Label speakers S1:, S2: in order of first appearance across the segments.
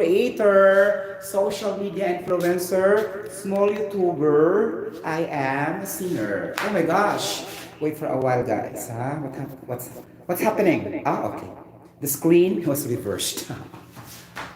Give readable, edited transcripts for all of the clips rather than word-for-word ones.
S1: creator, social media influencer, small YouTuber. I am a singer. Oh my gosh. Wait for a while, guys. Huh? What's happening? Ah, okay. The screen was reversed.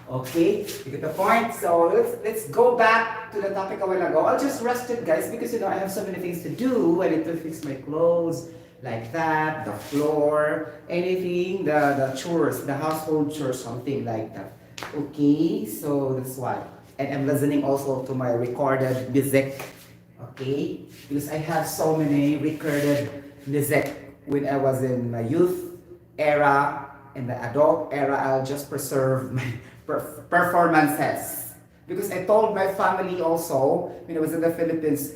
S1: Okay, you get the point. So let's go back to the topic a while ago. I'll just rest it, guys, because I have so many things to do. I need to fix my clothes like that, the floor, anything, the chores, the household chores, something like that. Okay, so that's why. And I'm listening also to my recorded music. Okay, because I have so many recorded music when I was in my youth era, in the adult era. I'll just preserve my performances. Because I told my family also, when I was in the Philippines,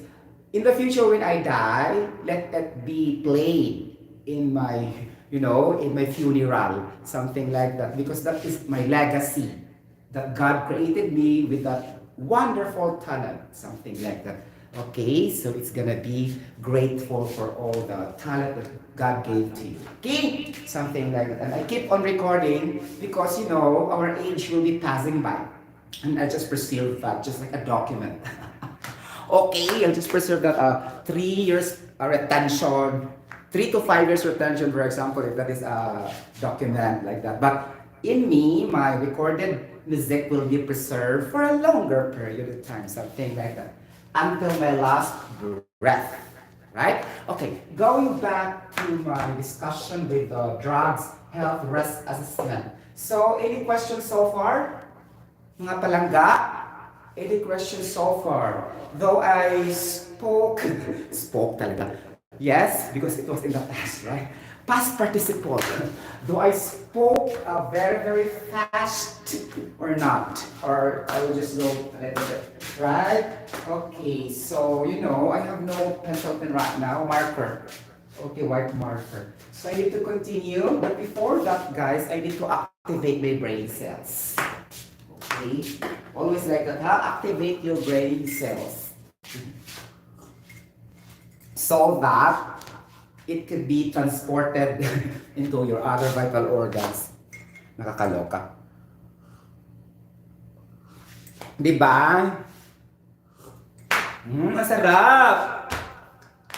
S1: in the future when I die, let that be played in my, in my funeral, something like that. Because that is my legacy, that God created me with that wonderful talent, something like that. Okay, so it's gonna be grateful for all the talent that God gave to you. Okay, something like that. And I keep on recording because our age will be passing by, and I just preserve that just like a document. Okay, I'll just preserve that 3 years retention, 3 to 5 years retention, for example, if that is a document like that. But in me, my recorded music will be preserved for a longer period of time, something like that, until my last breath, right? Okay, going back to my discussion with the drugs health risk assessment. So, any questions so far? Mga palangga? Any questions so far? Though I spoke talaga. Yes, because it was in the past, right? Past participle. Though I spoke very, very fast or not? Or I will just go a little bit, right? Okay, so I have no pencil pen right now, marker. Okay, white marker. So I need to continue, but before that, guys, I need to activate my brain cells. Okay, always like that, activate your brain cells. So that it could be transported into your other vital organs. Nakakaloka. Diba? Masarap!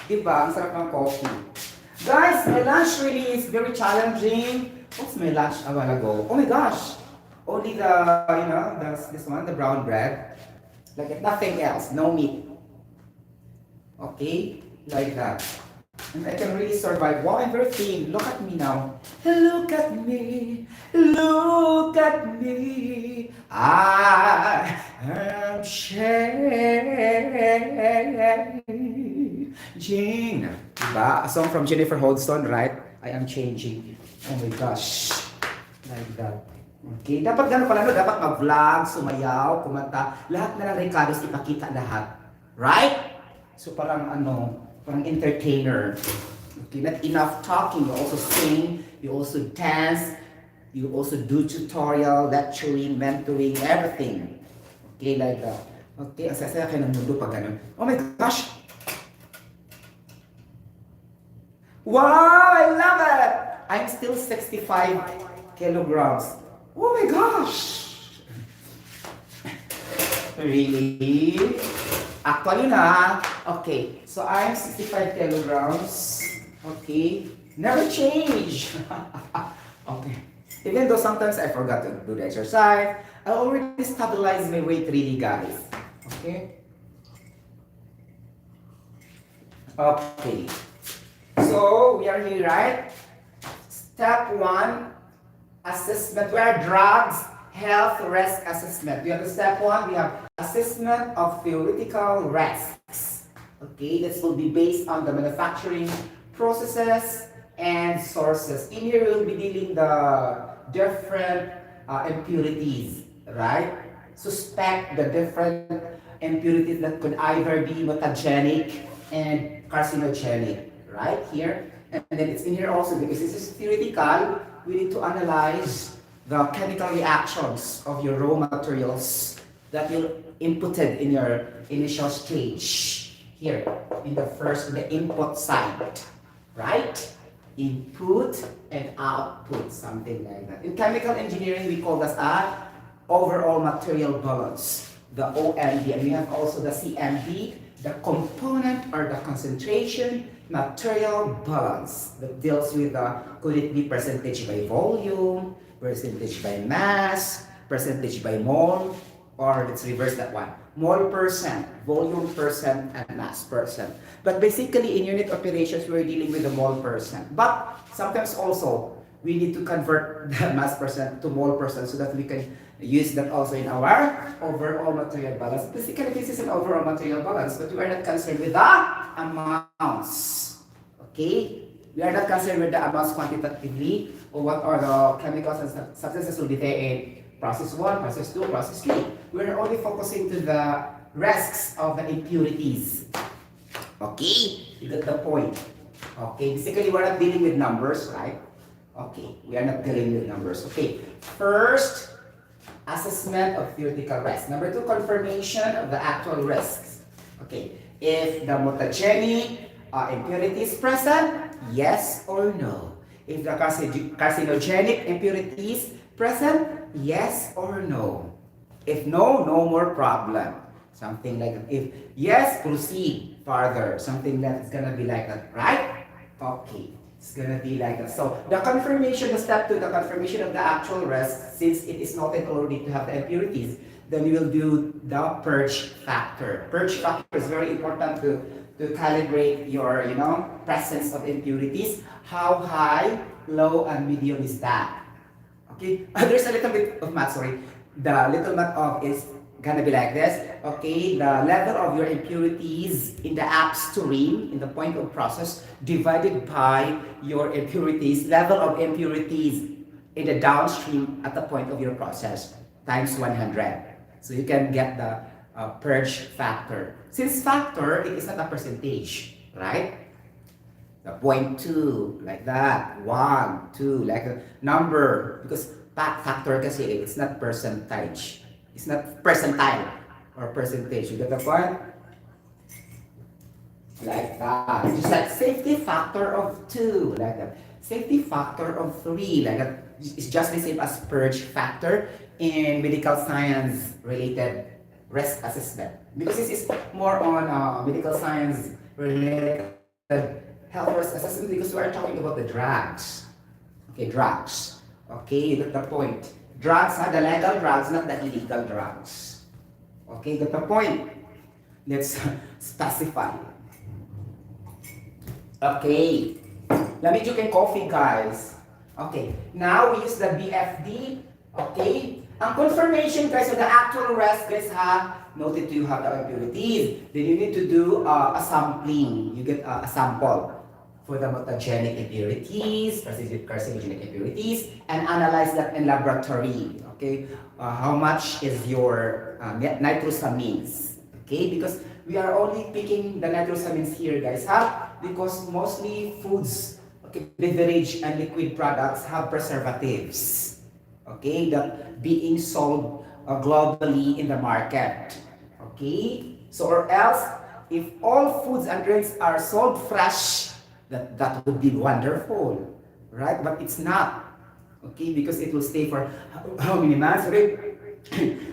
S1: Diba? Ang sarap ng coffee. Guys, my lunch really is very challenging. What's my lunch a while ago? Oh my gosh! Only this one, the brown bread. Like nothing else, no meat. Okay? Like that. And I can really survive. Wow, I'm very thin. Look at me now. Look at me. Look at me. I am changing. Diba? A song from Jennifer Hodgson, right? I am changing. Oh my gosh. Like that. Okay, dapat gano'n pala, dapat mag-vlog, sumayaw, kumanta, lahat na ng recados ipakita lahat. Right? So parang parang entertainer. Okay, not enough talking, you also sing, you also dance, you also do tutorial, lecturing, mentoring, everything. Okay, like that. Okay, ang sasaya kayo ng mundo pag gano'n. Oh my gosh! Wow, I love it! I'm still 65 kilograms. Oh my gosh! Really? Actually na. Okay, so I'm 65 kilograms. Okay, never change. Okay, even though sometimes I forgot to do the exercise, I already stabilized my weight really, guys. Okay? Okay. So, we are here, right? Step 1, assessment. We are drugs, health, risk assessment. We have the step 1, we have assessment of theoretical risks. Okay, this will be based on the manufacturing processes and sources. In here, we'll be dealing the different impurities, right? Suspect the different impurities that could either be mutagenic and carcinogenic, right? Here. And then it's in here also because this is theoretical. We need to analyze the chemical reactions of your raw materials that you inputted in your initial stage here in the input side, right? Input and output, something like that. In chemical engineering, we call this a overall material balance, the OMB, and we have also the CMB, the component or the concentration material balance that deals with could it be percentage by volume, percentage by mass, percentage by mole, or let's reverse that one. Mole percent, volume percent, and mass percent. But basically in unit operations, we're dealing with the mole percent. But sometimes also, we need to convert the mass percent to mole percent so that we can use that also in our overall material balance. Basically, this is an overall material balance, but we are not concerned with the amounts. Okay? We are not concerned with the amounts quantitatively or what are the chemicals and substances will be there in process 1, process 2, process 3. We are only focusing to the risks of the impurities. Okay? You get the point. Okay? Basically, we're not dealing with numbers, right? Okay, we are not dealing with numbers. Okay, first, assessment of theoretical risk. Number 2, confirmation of the actual risks. Okay, if the mutagenic impurity is present, yes or no. If the carcinogenic impurity is present, yes or no. If no, no more problem. Something like that. If yes, proceed further. Something that's gonna be like that, right? Okay. It's gonna be like that. So the confirmation, the step 2, the confirmation of the actual risk, since it is noted already to have the impurities, then we will do the purge factor. Purge factor is very important to calibrate your, presence of impurities. How high, low, and medium is that? Okay, there's a little bit of math, sorry. The little math of is gonna be like this. Okay, the level of your impurities in the upstream, in the point of process, divided by your impurities, level of impurities in the downstream at the point of your process, times 100. So you can get the purge factor. Since factor, it is not a percentage, right? The 0.2, like that, 1, 2, like a number, because factor kasi it's not percentage. It's not percentile or percentage. You get the point? Like that. Just like safety factor of 2, like that. Safety factor of 3, like that. It's just the same as purge factor in medical science related risk assessment. Because this is more on medical science related health risk assessment because we are talking about the drugs. Okay, drugs. Okay, you get the point. Drugs are the legal drugs, not the illegal drugs. Okay, get the point? Let's specify. Okay, let me drink coffee, guys. Okay, now we use the BFD. Okay, ang confirmation, guys, of the actual risk, guys, noted you have the impurities. Then you need to do a sampling. You get a sample for the mutagenic impurities, carcinogenic impurities, and analyze that in laboratory. Okay, how much is your nitrosamines? Okay, because we are only picking the nitrosamines here, guys, because mostly foods, okay, beverage and liquid products have preservatives. Okay, that being sold globally in the market. Okay, so or else, if all foods and drinks are sold fresh, that would be wonderful, right? But it's not, okay, because it will stay for how many months, right?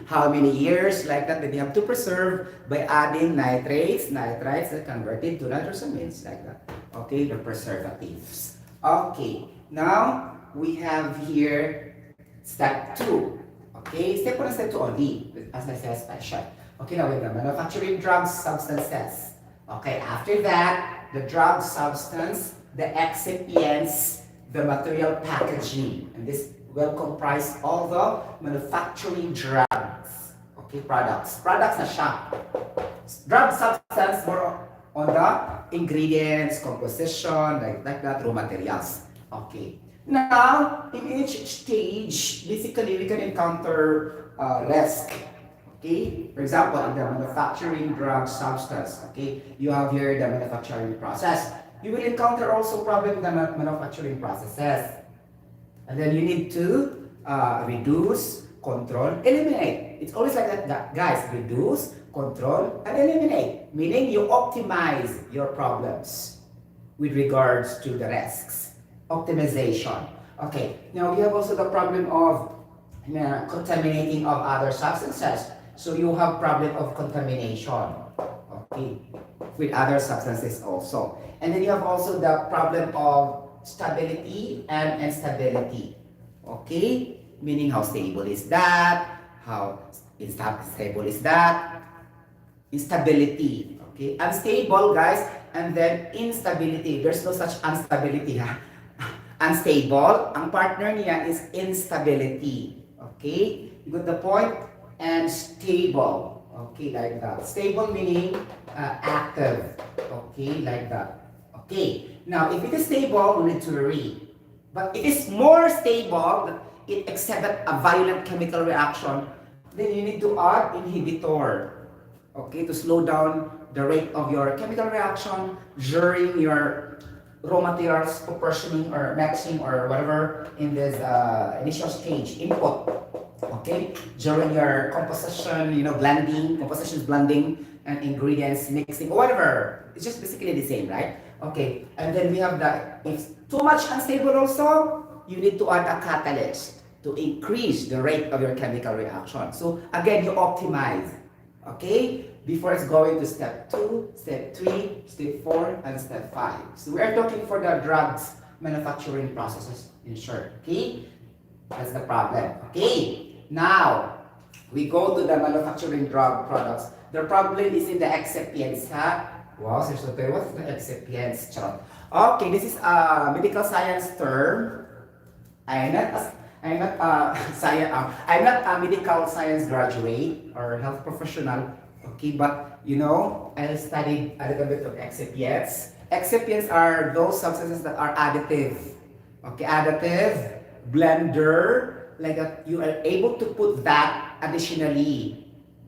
S1: How many years, like that they have to preserve by adding nitrates that converted to nitrosamines, like that. Okay, the preservatives. Okay, now we have here step 2. Okay, step 1 and step 2 only, as I said, special. Okay, now with the manufacturing drugs, substances. Okay, after that, the drug substance, the excipients, the material packaging, and this will comprise all the manufacturing drugs. Okay, products na siya. Drug substance more on the ingredients, composition, like that, raw materials. Okay. Now, in each stage, basically we can encounter risk. Okay, for example, in the manufacturing drug substance, okay, you have here the manufacturing process. You will encounter also problem in the manufacturing processes. And then you need to reduce, control, eliminate. It's always like that, guys. Reduce, control, and eliminate. Meaning you optimize your problems with regards to the risks. Optimization. Okay, now we have also the problem of contaminating of other substances. So you have problem of contamination, okay, with other substances also. And then you have also the problem of stability and instability, okay, meaning how stable is that, how stable is that, instability, okay, unstable guys, and then instability. There's no such instability, ha? Unstable, ang partner niya is instability. Okay? You got the point? And stable. Okay, like that. Stable meaning active. Okay, like that. Okay. Now, if it is stable, we need to worry. But if it's more stable, it exhibits a violent chemical reaction, then you need to add inhibitor. Okay, to slow down the rate of your chemical reaction during your raw materials proportioning or mixing or whatever in this initial stage input, okay, during your composition, blending, compositions, blending, and ingredients mixing, whatever. It's just basically the same, right? Okay, and then we have the, if too much unstable also, you need to add a catalyst to increase the rate of your chemical reaction. So again, you optimize, okay, before it's going to step 2, step 3, step 4, and step 5. So we are talking for the drugs manufacturing processes in short, okay? That's the problem, okay? Now, we go to the manufacturing drug products. The problem is in the excipients, ha? Wow, Sir Sotero, what's the excipients? Okay, this is a medical science term. I'm not a medical science graduate or health professional. Okay, but I studied a little bit of excipients. Excipients are those substances that are additive. Okay, additive, blender, like that. You are able to put that additionally,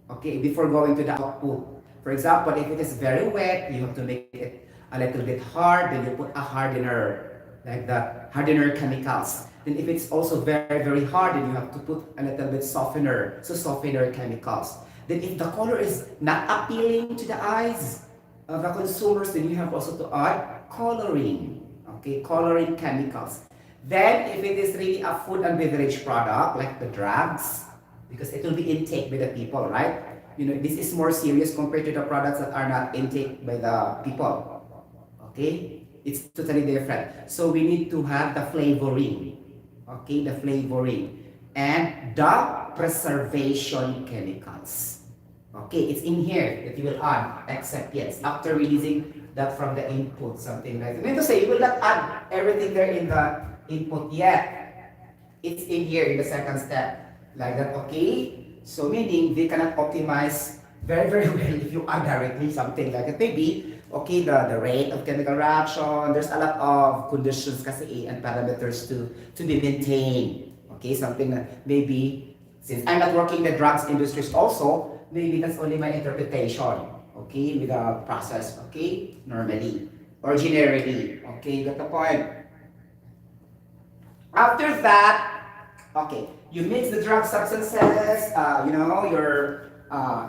S1: okay, before going to the output. For example, if it is very wet, you have to make it a little bit hard, then you put a hardener, like that, hardener chemicals. Then if it's also very, very hard, then you have to put a little bit softener, so softener chemicals. Then if the color is not appealing to the eyes of the consumers, then you have also to add coloring, okay, coloring chemicals. Then if it is really a food and beverage product, like the drugs, because it will be intake by the people, right? This is more serious compared to the products that are not intake by the people, okay? It's totally different. So we need to have the flavoring, okay, the flavoring, and the preservation chemicals. Okay, it's in here that you will add excipients after releasing that from the input, something like that. I mean to say, you will not add everything there in the input yet. It's in here in the second step, like that, okay? So meaning they cannot optimize very, very well if you add directly something like that. Maybe, okay, the rate of chemical reaction, there's a lot of conditions kasi and parameters to be maintained. Okay, something that maybe, since I'm not working in the drugs industries also, maybe that's only my interpretation, okay, with the process, okay, normally, or generally, okay, got the point? After that, okay, you mix the drug substances, your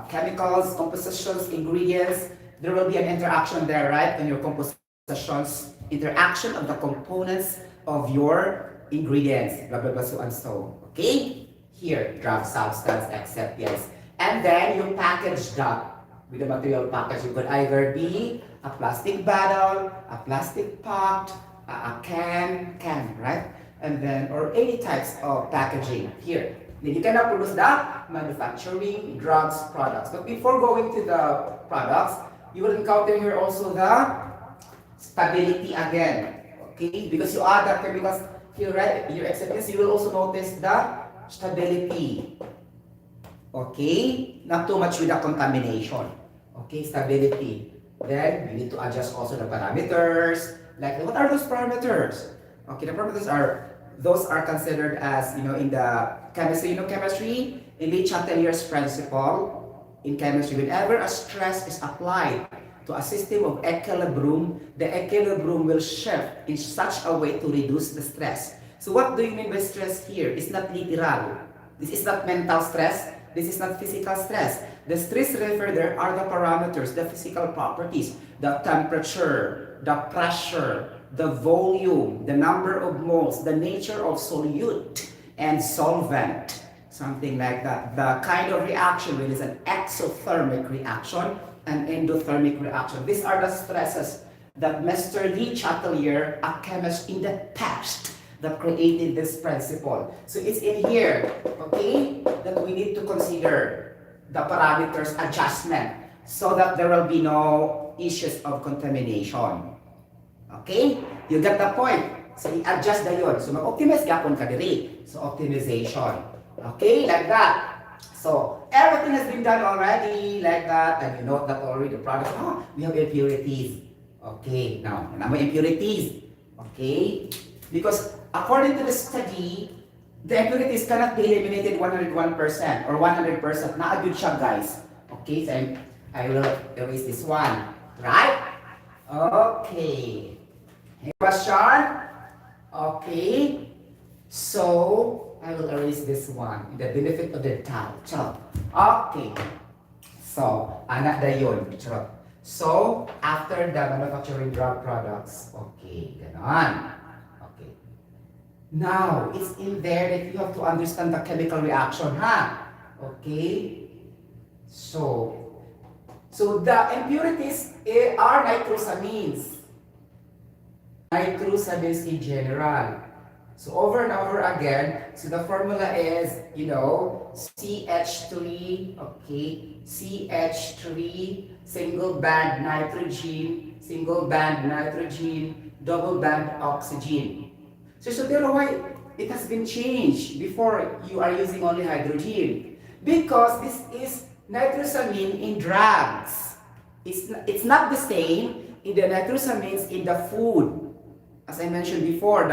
S1: chemicals, compositions, ingredients, there will be an interaction there, right, in your compositions, interaction of the components of your ingredients, blah, blah, blah, so and so, okay? Here, drug substance, excipients. And then you package that with the material package. It could either be a plastic bottle, a plastic pot, a can, right? And then, or any types of packaging here. Then you cannot produce that manufacturing drugs products. But before going to the products, you will encounter here also the stability again. Okay? Because you add the chemicals here, right? Your excipients, you will also notice the stability. Okay, not too much with the contamination. Okay, stability. Then you need to adjust also the parameters. Like, what are those parameters? Okay, the parameters are considered as, in the chemistry, chemistry, in Le Chatelier's principle, in chemistry, whenever a stress is applied to a system of equilibrium, the equilibrium will shift in such a way to reduce the stress. So what do you mean by stress here? It's not literal. This is not mental stress. This is not physical stress. The stress referred there are the parameters, the physical properties, the temperature, the pressure, the volume, the number of moles, the nature of solute and solvent. something like that. The kind of reaction when it's an exothermic reaction and endothermic reaction. These are the stresses that Mr. Lee Chatelier, a chemist in the past, that created this principle. So it's in here, okay, that we need to consider the parameters adjustment so that there will be no issues of contamination. Okay? You get the point? So i-adjust na yun. So mag-optimize gapon ka diri. So optimization. Okay? Like that. So everything has been done already like that, and you know that already the product, we have impurities. Okay, now impurities. Okay? Because according to the study, the impurities cannot be eliminated 101% or 100%. Na-good siya, guys. Okay, so I will erase this one. Right? Okay. Any question? Okay. So, I will erase this one. The benefit of the doubt. Okay. So, anak na yun. So, after the manufacturing drug products, okay, ganon. Okay. Now, it's in there that you have to understand the chemical reaction, Okay? So the impurities are nitrosamines. Nitrosamines in general. So over and over again, so the formula is, CH3, okay, CH3, single band nitrogen, double band oxygen. So Sotero, why it has been changed before you are using only hydrogen? Because this is nitrosamine in drugs. It's not the same in the nitrosamines in the food. As I mentioned before,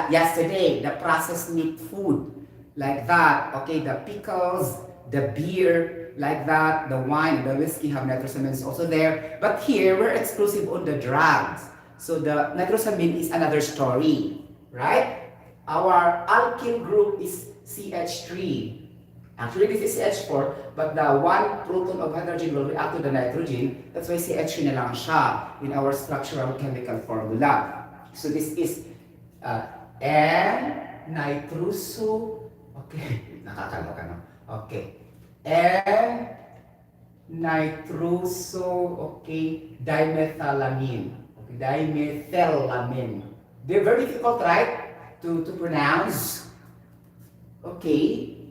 S1: yesterday, the processed meat food, like that. Okay, the pickles, the beer, like that, the wine, the whiskey have nitrosamines also there. But here, we're exclusive on the drugs. So the nitrosamine is another story, right? Our alkyl group is CH3. Actually, this is CH4, but the one proton of hydrogen will react to the nitrogen. That's why CH3 na lang siya in our structural chemical formula. So this is N-nitruso, okay, nakakaloka no? Okay, N-nitruso, okay, dimethylamine, okay, dimethylamine. They're very difficult, right, to pronounce, okay.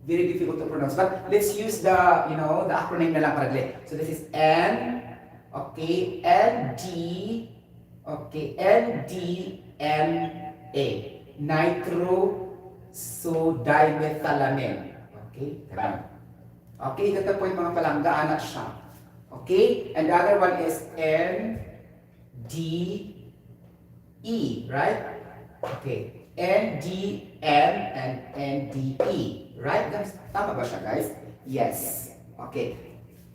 S1: Very difficult to pronounce, but let's use the acronym na lang para dali. So this is N, okay, NDMA, nitrosodimethylamine. Okay, tama. Okay, ito po yung mga palangga, anak siya. Okay, and the other one is NDE, right? Okay, NDM and NDE. Right? Tama ba siya, guys? Yes. Okay.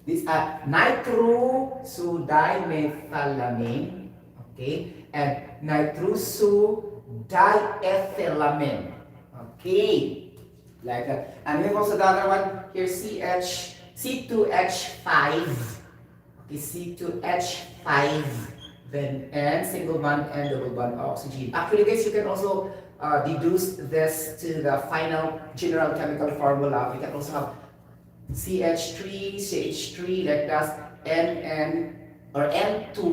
S1: These are nitrosodimethylamine, okay, and nitrosodiethylamine. Okay. Like that. And we have also the other one here, C2H5. Okay, C2H5. Then N, single bond, and double bond oxygen. Actually, guys, you can also deduce this to the final general chemical formula. We can also have CH3, CH3, like that, NN, or N2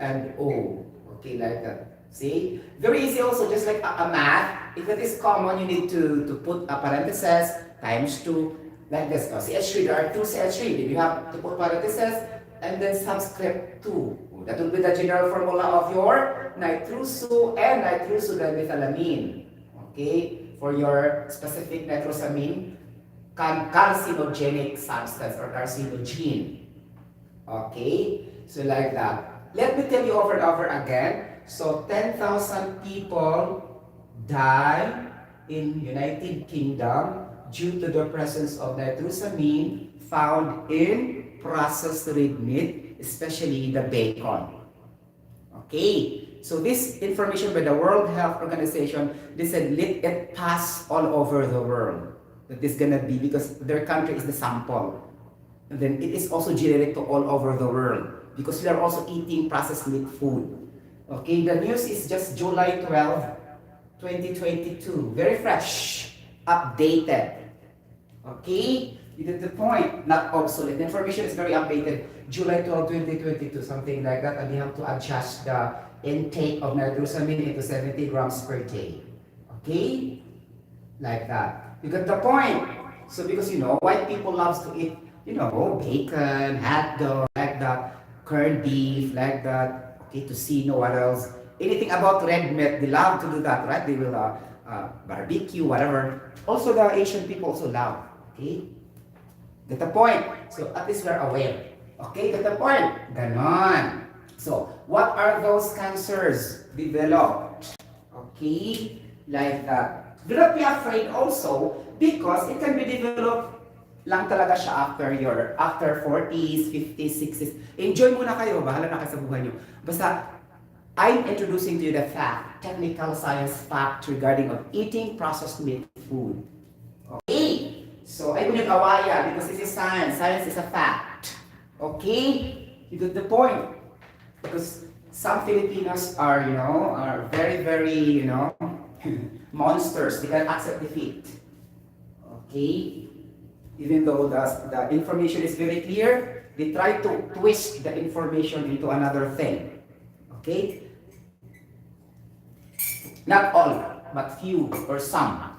S1: and O. Okay, like that. See? Very easy also, just like a math. If it is common, you need to put a parenthesis, times 2, like this. CH3, there are 2 CH3. Then you have to put parenthesis, and then subscript 2. That will be the general formula of your nitroso and nitrosodimethylamine. Okay? For your specific nitrosamine, carcinogenic substance or carcinogen. Okay? So like that. Let me tell you over and over again. So 10,000 people die in United Kingdom due to the presence of nitrosamine found in processed red meat, especially the bacon. Okay, so this information by the World Health Organization, they said let it pass all over the world. That is gonna be because their country is the sample. And then it is also generic to all over the world because we are also eating processed meat food. Okay, the news is just July 12, 2022. Very fresh, updated. Okay? You get the point. Not obsolete. The information is very updated. July 12, 2022, something like that. And you have to adjust the intake of nitrosamine into 70 grams per day. Okay? Like that. You get the point. So because white people loves to eat, bacon, hot dog, like that, corned beef, like that. Okay, tocino, what else? Anything about red meat, they love to do that, right? They will barbecue, whatever. Also, the Asian people also love. Okay? Get the point? So at least we're aware. Okay, get the point? Ganon. So, what are those cancers developed? Okay, like that. Do not be afraid also because it can be developed lang talaga siya after 40s, 50s, 60s. Enjoy muna kayo, bahala na kayo sa buhay nyo. Basta, I'm introducing to you the fact, technical science fact regarding of eating processed meat food. Okay? So, I believe awaya because this is science. Science is a fact. Okay? You get the point. Because some Filipinos are, are very, very, monsters. They can accept defeat. Okay? Even though the information is very clear, they try to twist the information into another thing. Okay? Not all, but few or some.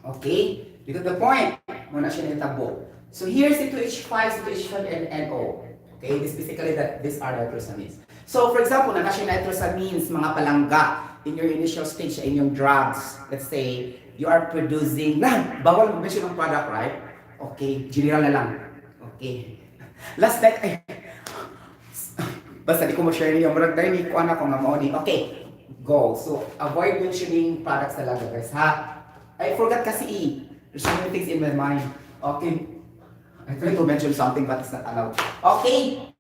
S1: Okay? You get the point? Muna siya nitabo. So here's C2H5, C2H5, and NO. Okay? This basically these are nitrosamines. So for example, nakasya nitrosamines, mga palangga, in your initial stage sa inyong drugs. Let's say, you are producing, bawal mag-mention ng product, right? Okay, general na lang. Okay. Last night, basta di ko ma-share niyo, marag tayo ni ko anak ko nga mo ni. Okay, go. So, avoid mentioning products talaga, guys, ha? I forgot kasi there's so many things in my mind. Okay. I tried to mention something but it's not allowed. Okay.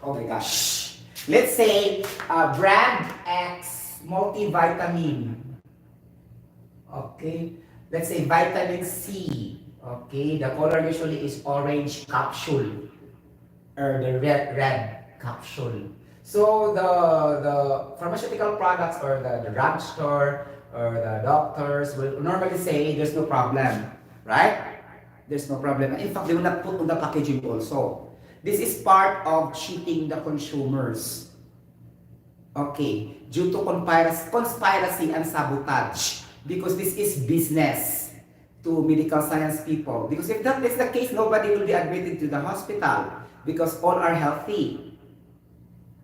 S1: Oh my gosh. Let's say, brand X multivitamin. Okay. Let's say vitamin C. Okay. The color usually is orange capsule or the red capsule. So the pharmaceutical products or the drugstore or the doctors will normally say there's no problem, right? There's no problem. In fact, they will not put on the packaging also. This is part of cheating the consumers. Okay, due to conspiracy and sabotage. Because this is business to medical science people. Because if that is the case, nobody will be admitted to the hospital because all are healthy.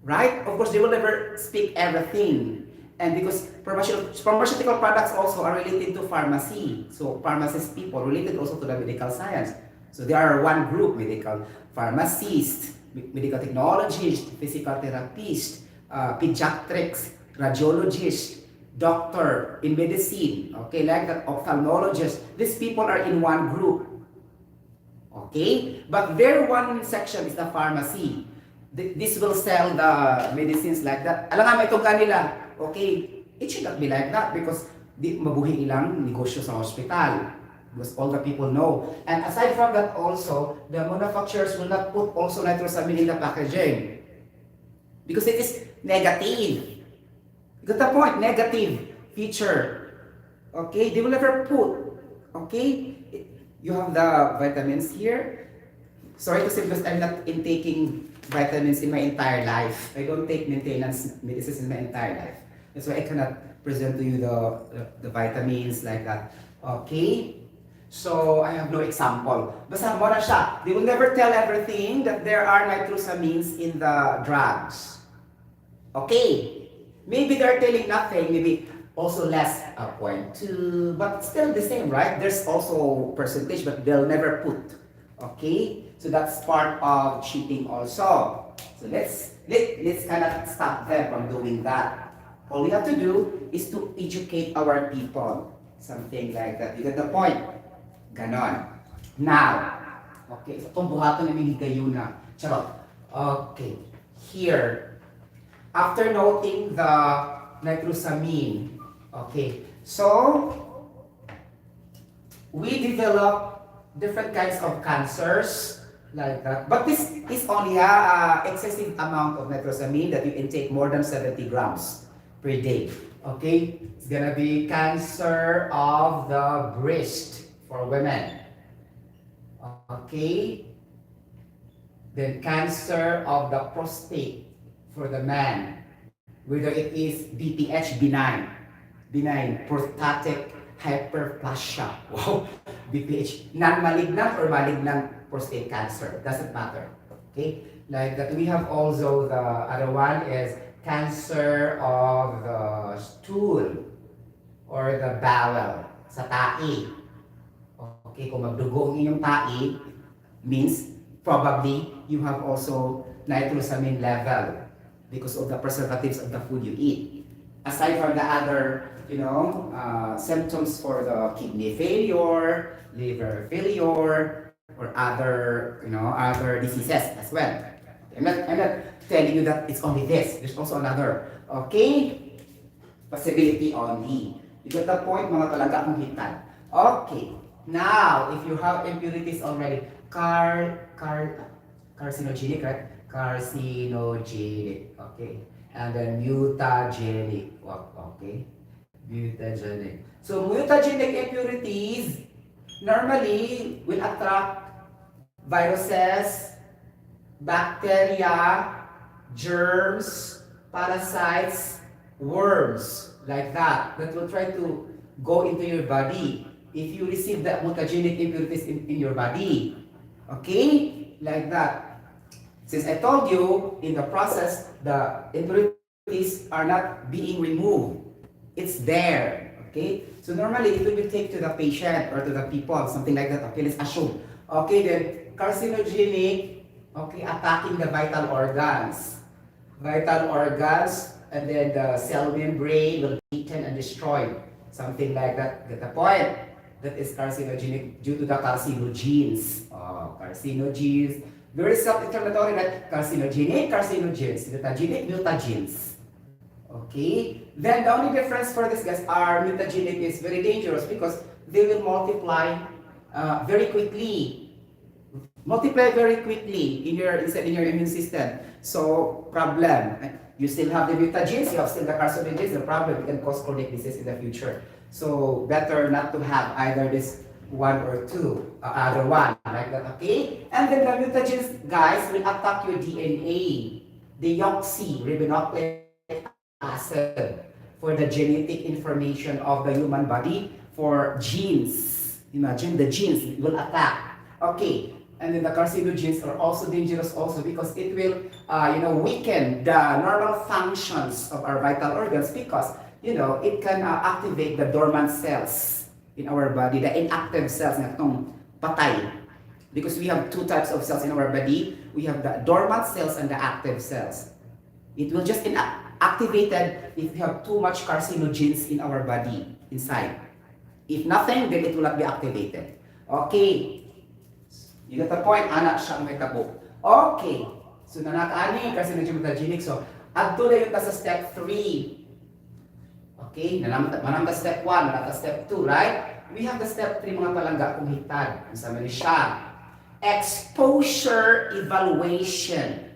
S1: Right? Of course, they will never speak everything. And because pharmaceutical products also are related to pharmacy. So pharmacist people related also to the medical science. So there are one group, medical pharmacists, medical technologists, physical therapists, pediatrics, radiologists, doctor in medicine, okay, like that, ophthalmologist. These people are in one group. Okay? But their one section is the pharmacy. This will sell the medicines like that. Alam nga, may itong kanila. Okay, it should not be like that because di mabuhi ilang negosyo sa hospital. Because all the people know. And aside from that also, the manufacturers will not put also nitrosamine in the packaging. Because it is negative. You got the point? Negative feature. Okay, they will never put. Okay, you have the vitamins here. Sorry to say because I'm not intaking vitamins in my entire life. I don't take maintenance medicines in my entire life. That's why I cannot present to you the vitamins like that. Okay? So, I have no example. Basta mo na siya. They will never tell everything that there are nitrosamines in the drugs. Okay? Maybe they're telling nothing. Maybe also less 0.2. But still the same, right? There's also percentage, but they'll never put. Okay? So, that's part of cheating also. So, let's kind of stop them from doing that. All we have to do is to educate our people. Something like that. You get the point? Ganon. Now, okay, so itong buhaton namin higayon na. Charot. Okay, here. After noting the nitrosamine, okay, so, we develop different kinds of cancers, like that. But this is only excessive amount of nitrosamine that you intake more than 70 grams per day. Okay? It's gonna be cancer of the breast for women. Okay? Then cancer of the prostate for the man, whether it is BPH, benign prostatic hyperplasia. Wow, BPH, non-malignant or malignant prostate cancer, doesn't matter. Okay, like that we have also the other one is cancer of the stool or the bowel, sa tae. Okay, kung magdugo ang inyong tae, means probably you have also nitrosamine level because of the preservatives of the food you eat. Aside from the other, symptoms for the kidney failure, liver failure, or other diseases as well. I'm not telling you that it's only this. There's also another, okay, possibility only. You get the point, mga talaga akong hitan. Okay. Now, if you have impurities already, carcinogenic, right? Carcinogenic, okay. And then mutagenic, okay. Mutagenic. So mutagenic impurities normally will attract viruses, bacteria, germs, parasites, worms, like that will try to go into your body if you receive the mutagenic impurities in your body. Okay? Like that. Since I told you, in the process, the impurities are not being removed. It's there. Okay? So normally, it will be taken to the patient or to the people, something like that. Okay, let's assume. Okay, then carcinogenic, okay, attacking the vital organs. Vital organs, and then the cell membrane will be eaten and destroyed. Something like that. Get the point? That is carcinogenic due to the carcinogens. Carcinogens. Very self-explanatory, right? Carcinogenic, carcinogens. Mutagenic, mutagens. Okay? Then the only difference for this guys are mutagenic is very dangerous because they will multiply very quickly. Multiply very quickly inside your immune system. So, problem. You still have the mutagens, you have still the carcinogens, the problem, it can cause chronic disease in the future. So, better not to have either this one or two, other one, like that, okay? And then the mutagens, guys, will attack your DNA, deoxyribonucleic acid, for the genetic information of the human body, for genes. Imagine the genes will attack. Okay, and then the carcinogens are also dangerous also because it will, weaken the normal functions of our vital organs because, it can activate the dormant cells in our body, the inactive cells na itong patay. Because we have two types of cells in our body. We have the dormant cells and the active cells. It will just activated if we have too much carcinogens in our body, inside. If nothing, then it will not be activated. Okay. You get the point? Anak siyang may tabo. Okay. So, nanakaani, carcinogen mutagenic. So, adto na yung sa step 3. Okay? Manang ka step 1, manang ka step 2, right? We have the step 3 mga palangga kung hitad. Ang sama ni siya. Exposure evaluation.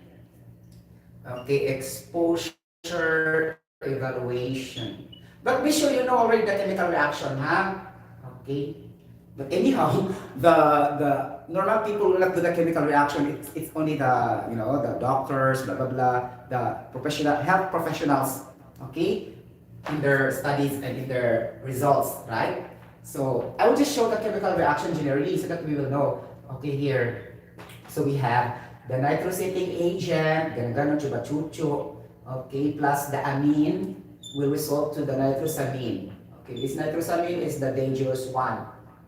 S1: Okay, exposure evaluation. But be sure you know already the chemical reaction, ha? Okay? But anyhow, the normal people will not do the chemical reaction. It's only the doctors, blah blah blah, the health professionals, okay, in their studies and in their results, right? So I will just show the chemical reaction generally so that we will know. Okay, here. So we have the nitrosating agent, ganun chuba-chucho, okay, plus the amine will result to the nitrosamine. Okay, this nitrosamine is the dangerous one,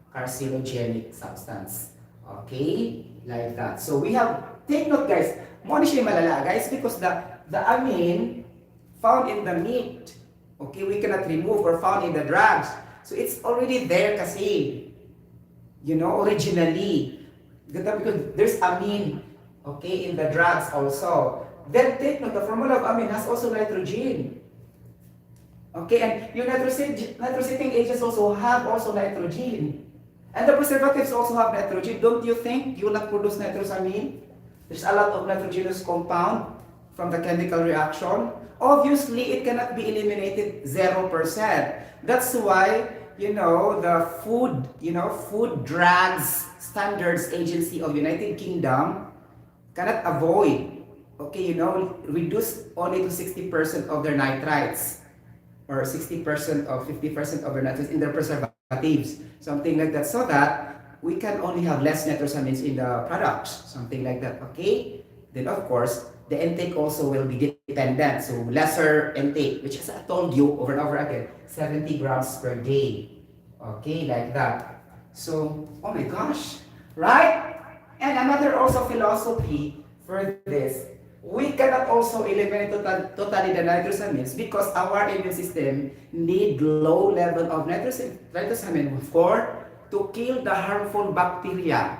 S1: carcinogenic substance. Okay, like that. So we have, take note guys, mo siya malala guys because the amine found in the meat, okay, we cannot remove or found in the drugs. So it's already there kasi, originally. Because there's amine, okay, in the drugs also. Then take note, the formula of amine has also nitrogen. Okay, and your nitrosating agents also have nitrogen. And the preservatives also have nitrogen. Don't you think you will not produce nitrosamine? There's a lot of nitrogenous compound from the chemical reaction. Obviously, it cannot be eliminated 0%. That's why, the food drugs Standards Agency of United Kingdom cannot avoid, okay, reduce only to 60% of their nitrites or 60% or 50% of their nitrites in their preservatives, something like that, so that we can only have less nitrosamines in the products, something like that, okay? Then of course, the intake also will be dependent, so lesser intake, which as I told you over and over again, 70 grams per day, okay, like that. So, oh my gosh, right? And another also philosophy for this, we cannot also eliminate totally the nitrosamines because our immune system need low level of nitrosamine to kill the harmful bacteria.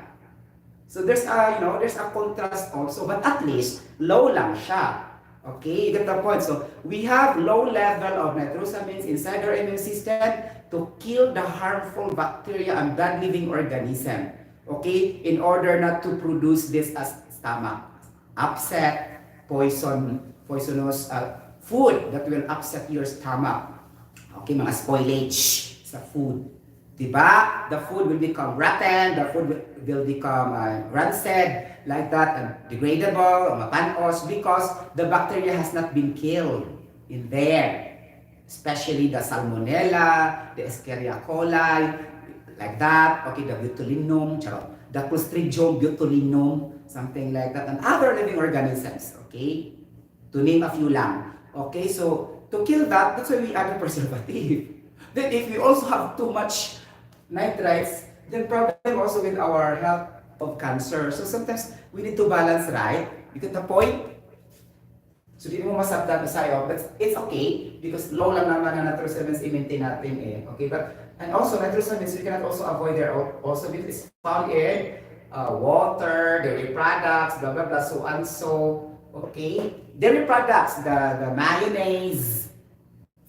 S1: So there's a contrast also, but at least low lang siya. Okay, you get the point. So we have low level of nitrosamines inside our immune system to kill the harmful bacteria and bad living organism. Okay, in order not to produce this as stomach upset, poisonous food that will upset your stomach. Okay, mga spoilage sa food. Diba? The food will become rotten, the food will become rancid, like that, and degradable, mapanos, because the bacteria has not been killed in there. Especially the salmonella, the Escherichia coli, like that, okay, the botulinum, the Clostridium botulinum, something like that, and other living organisms, okay? To name a few lang. Okay, so to kill that, that's why we add a preservative. Then if we also have too much nitrites, then problem also with our health of cancer. So sometimes we need to balance, right? You get the point? So di mo masabda sa'yo, but it's okay because low lang naman na nitrosamines i-maintain natin eh. Okay, but and also nitrosamines we cannot also avoid there also because it's found in water, dairy products, blah blah blah, so and so. Okay, dairy products, the mayonnaise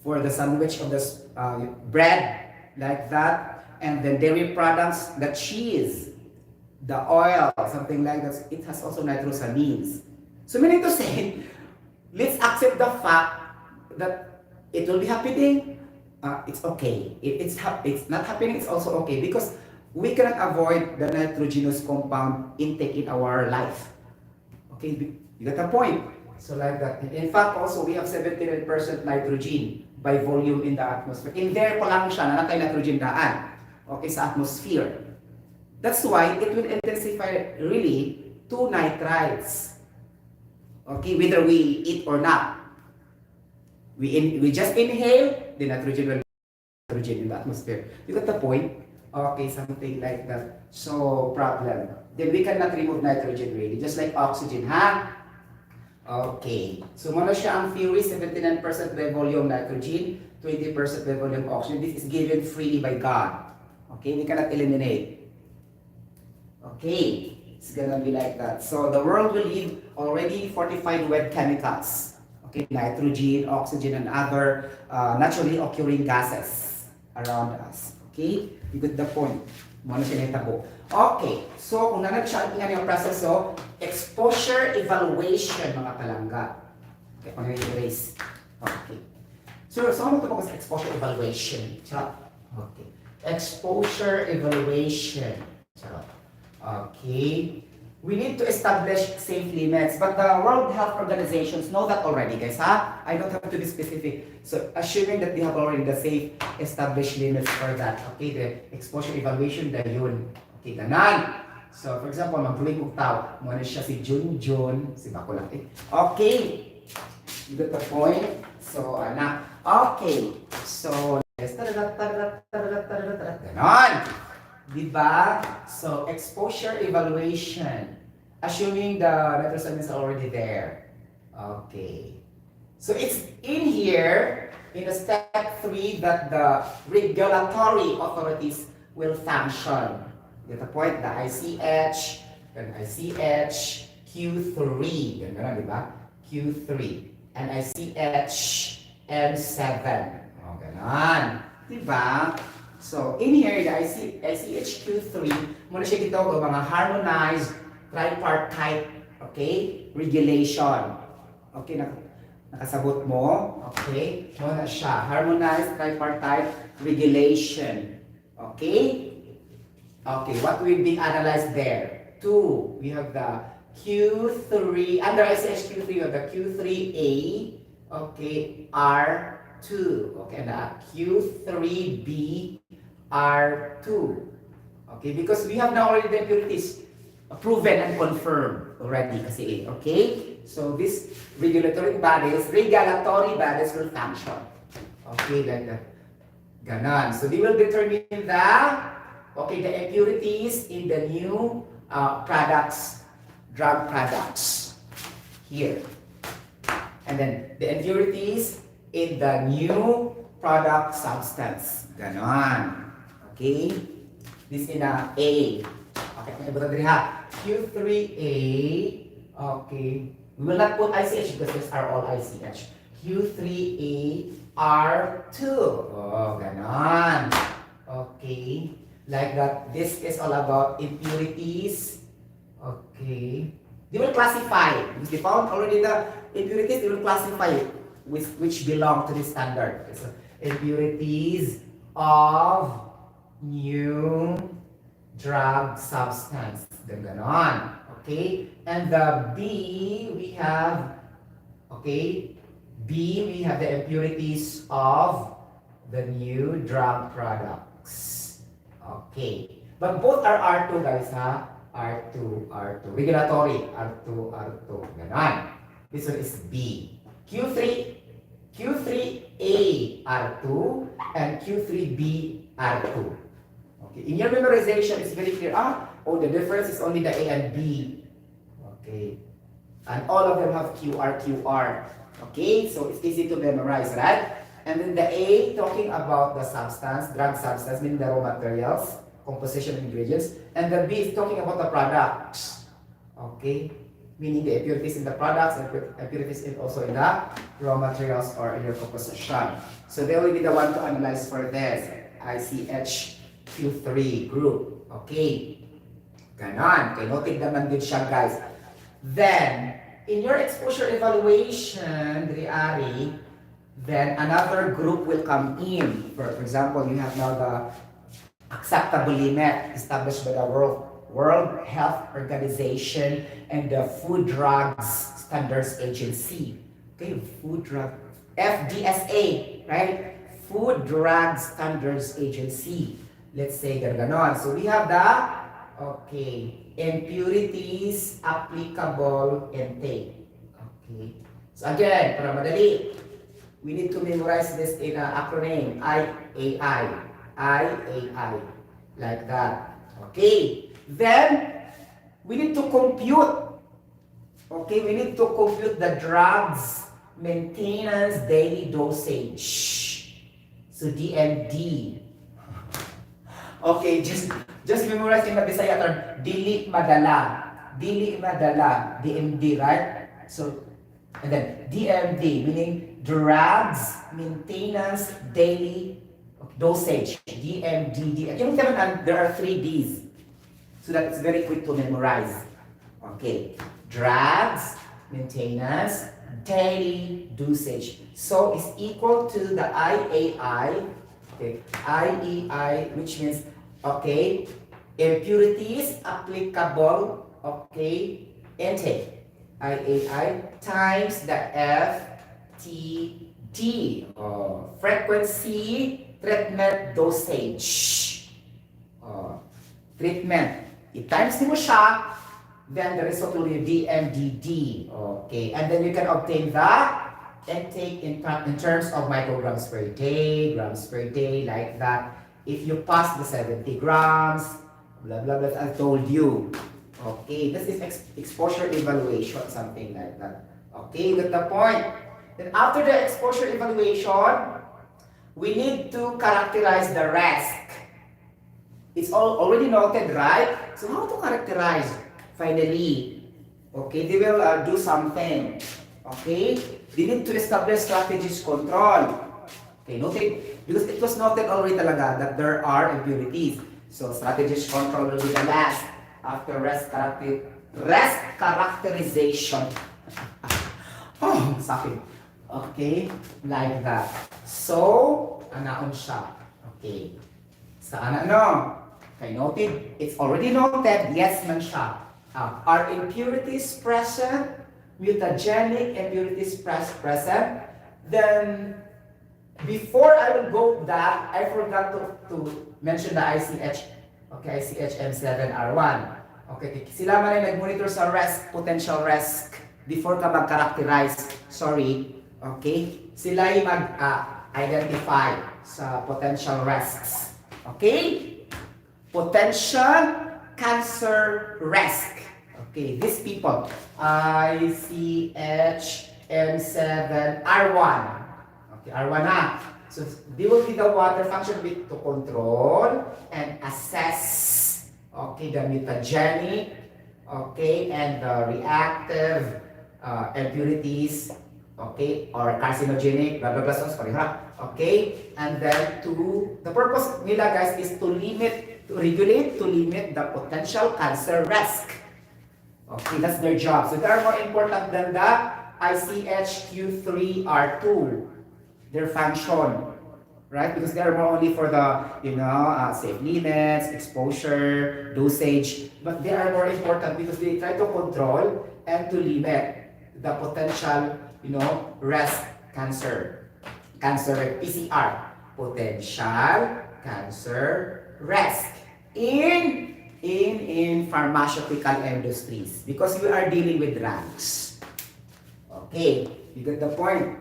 S1: for the sandwich of the bread, like that. And then dairy products, the cheese, the oil, something like that, it has also nitrosamines. So meaning to say, let's accept the fact that it will be happening. It's okay. It's not happening, it's also okay because we cannot avoid the nitrogenous compound intake in our life. Okay, you got the point? So like that. In fact, also we have 79% nitrogen by volume in the atmosphere. In there pa lang siya na nitrogen daan. Okay, sa atmosphere. That's why it will intensify really to nitrites. Okay, whether we eat or not. We just inhale, the nitrogen in the atmosphere. You got the point? Okay, something like that. So, problem. Then we cannot remove nitrogen really, just like oxygen, ha? Okay. So, muna siya ang theory, 79% by volume nitrogen, 20% by volume oxygen. This is given freely by God. Okay, we cannot eliminate. Okay, it's gonna be like that. So the world will live already fortified with chemicals. Okay, nitrogen, oxygen, and other naturally occurring gases around us. Okay, you get the point. Muna siya nitabo. Okay, so kung nanag siya ang yung proseso, exposure evaluation mga palangga. Okay, kung erase. Okay. So ano ito po sa exposure evaluation? Okay. Exposure evaluation. Okay. We need to establish safe limits, but the World Health Organizations know that already, guys, ha? I don't have to be specific. So, assuming that they have already the safe established limits for that, okay, the exposure evaluation, na yun. Okay, ganan. So, for example, mag-tuwing ugtaw, muna siya si Junjun, si Bakulat, eh. Okay. You got the point? So, anak. Okay. So, ganon. Diba? So, exposure evaluation. Assuming the nitrosamines are already there. Okay. So, it's in here, in the step 3, that the regulatory authorities will function. Get the point? The ICH, and ICH, Q3. Ganon, diba? Q3. And ICH, M7. O, ganon. Diba? So, in here, the ICHQ3, muna siya gitawag mga harmonized tripartite, okay, regulation. Okay, nakasabot mo, okay, muna siya, harmonized tripartite regulation. Okay? Okay, what will be analyzed there? 2. We have the Q3, under ICH-Q3, we have the Q3A, okay, R2. Okay, and the Q3B, R2. Okay, because we have now already the impurities proven and confirmed already kasi, okay? So these regulatory bodies will function. Okay, like that. Ganon. So they will determine the impurities in the new drug products here. And then the impurities in the new product substance. Ganon. Okay? This in A. Okay, ito diri ha. Q3A. Okay. We will not put ICH because these are all ICH. Q3A R2. Oh, ganon. Okay. Like that. This is all about impurities. Okay. They will classify. Because they found already the impurities, they will classify which belong to this standard. Okay, so impurities of new drug substance. Ganon. Okay? And the B, we have, okay, B, we have the impurities of the new drug products. Okay. But both are R2, guys, ha? R2. Regulatory. R2. Ganon. This one is B. Q3A R2 and Q3B R2. Okay. In your memorization, it's very clear. The difference is only the A and B. Okay. And all of them have QR. Okay, so it's easy to memorize, right? And then the A, talking about the substance, drug substance, meaning the raw materials, composition of ingredients. And the B is talking about the products. Okay, meaning the impurities in the products and impurities also in the raw materials or in your composition. So they will be the one to analyze for this ICH Q3 group. Okay, ganon. Okay, noted naman din siya, guys. Then, in your exposure evaluation, then another group will come in. For example, you have now the acceptable limit established by the World Health Organization and the Food Drugs Standards Agency. Okay, FDSA, right? Food Drugs Standards Agency. Let's say ganon. So we have the, impurities applicable intake. Okay. So again, para madali, we need to memorize this in an acronym, IAI. Like that. Okay. Then, we need to compute. Okay, we need to compute the drugs maintenance daily dosage. So DMD. Okay, just memorize in the Bisaya term, dili madala, DMD, right? So, and then DMD, meaning drugs maintenance daily dosage, DMD. Yung naman, there are 3 Ds. So that's very quick to memorize. Okay, drugs maintenance daily dosage. So it's equal to the IAI. Okay, IEI, which means, okay, impurities applicable, okay, intake. IAI times the FTD, frequency treatment dosage. Treatment. I-times mo siya, then the result will be DMDD. Okay, and then you can obtain the intake in terms of micrograms per day, grams per day, like that. If you pass the 70 grams, blah, blah, blah, I told you. Okay, this is exposure evaluation, something like that. Okay, get the point? Then after the exposure evaluation, we need to characterize the risk. It's all already noted, right? So how to characterize? Finally, okay, they will do something. Okay, they need to establish strategies control. Okay, noted, because it was noted already talaga that there are impurities. So strategies control will be the last after risk characterization. Oh, sakit. Okay, like that. So, anaon siya. Okay. Saan ano? Okay, noted. It's already noted. Yes man siya. Are impurities present? Mutagenic impurities present? Then, before I will go that, I forgot to mention the ICH. Okay, ICH M7R1. Okay, sila man ay nag-monitor sa risk, potential risk, before ka mag-characterize. Sorry. Okay? Sila ay mag-identify sa potential risks. Okay? Potential cancer risk. Okay, these people, ICH M7R1. Okay, R1 na. So, they will be the water function bit to control and assess, okay, the mutagenic, okay, and the reactive impurities, okay, or carcinogenic, blah, blah, blah, sorry, okay, and then the purpose nila guys is to regulate, to limit the potential cancer risk. Okay, that's their job. So they are more important than the ICHQ3R2, their function, right? Because they are more only for the, safe limits, exposure, dosage, but they are more important because they try to control and to limit the potential, risk cancer PCR, potential cancer risk in pharmaceutical industries because we are dealing with drugs. Okay, you get the point?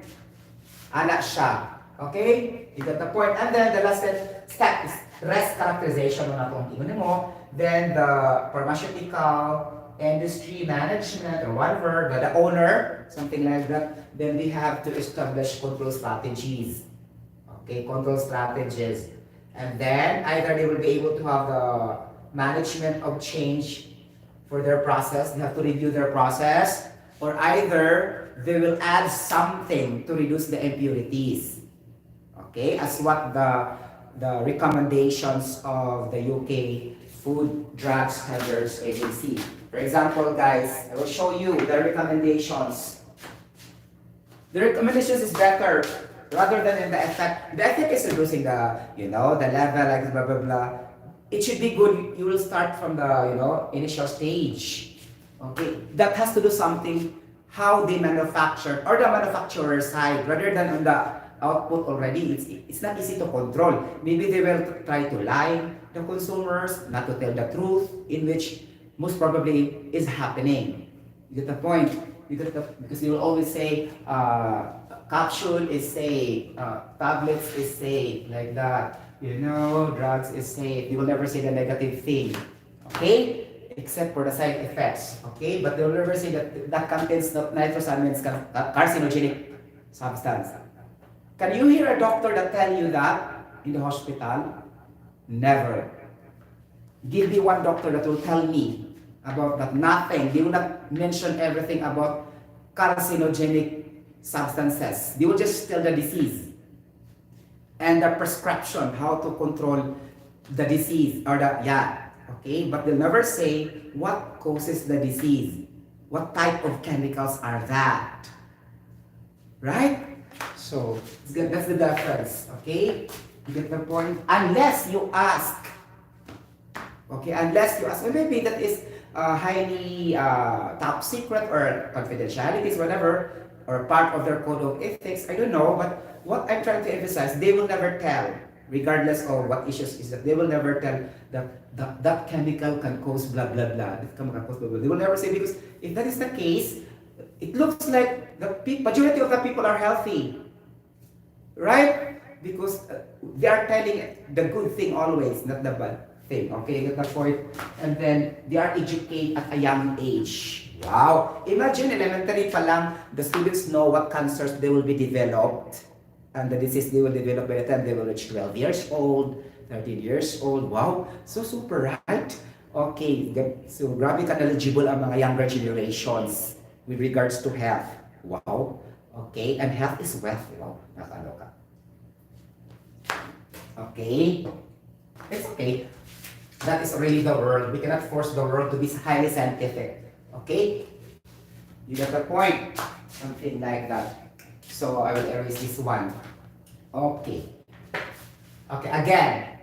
S1: Anak siya. Okay? You got the point. And then the last step is risk characterization na itong tingin mo. Then the pharmaceutical industry management or whatever, the owner, something like that, then we have to establish control strategies. Okay, control strategies. And then either they will be able to have the management of change for their process, they have to review their process, or either they will add something to reduce the impurities. Okay, as what the recommendations of the UK Food Drug Standards Agency. For example, guys, I will show you the recommendations. The recommendations is better rather than in the effect. The effect is reducing the, the level, like blah, blah, blah. It should be good. You will start from the, initial stage. Okay, that has to do something how they manufacture or the manufacturer side rather than on the output already. It's not easy to control. Maybe they will try to lie the consumers, not to tell the truth, in which most probably is happening. You get the point? Because you will always say capsule is safe, tablets is safe, like that. Drugs is safe. You will never say the negative thing. Okay? Except for the side effects, okay? But they will never say that contains nitrosamines, carcinogenic substance. Can you hear a doctor that tell you that in the hospital? Never. Give me one doctor that will tell me about that. Nothing. They will not mention everything about carcinogenic substances. They will just tell the disease and the prescription, how to control the disease or okay, but they'll never say what causes the disease. What type of chemicals are that? Right? So, that's the difference. Okay? You get the point? Unless you ask. Okay? Unless you ask. Or maybe that is highly top secret or confidentialities, whatever, or part of their code of ethics. I don't know. But what I'm trying to emphasize, they will never tell. Regardless of what issues is that, they will never tell that chemical can cause blah blah blah. They will never say, because if that is the case, it looks like the majority of the people are healthy, right? Because they are telling the good thing always, not the bad thing. Okay, that's the point. And then they are educated at a young age. Wow! Imagine elementary pa lang, the students know what cancers they will be developed. And the disease they will develop by the time they will reach 12 years old, 13 years old. Wow! So super, right? Okay, so grabe ka knowledgeable ang mga younger generations with regards to health. Wow! Okay, and health is wealth. Wow, nakakaloka. Okay? It's okay. That is really the world. We cannot force the world to be highly scientific. Okay? You get the point? Something like that. So I will erase this one. Okay. Okay, again.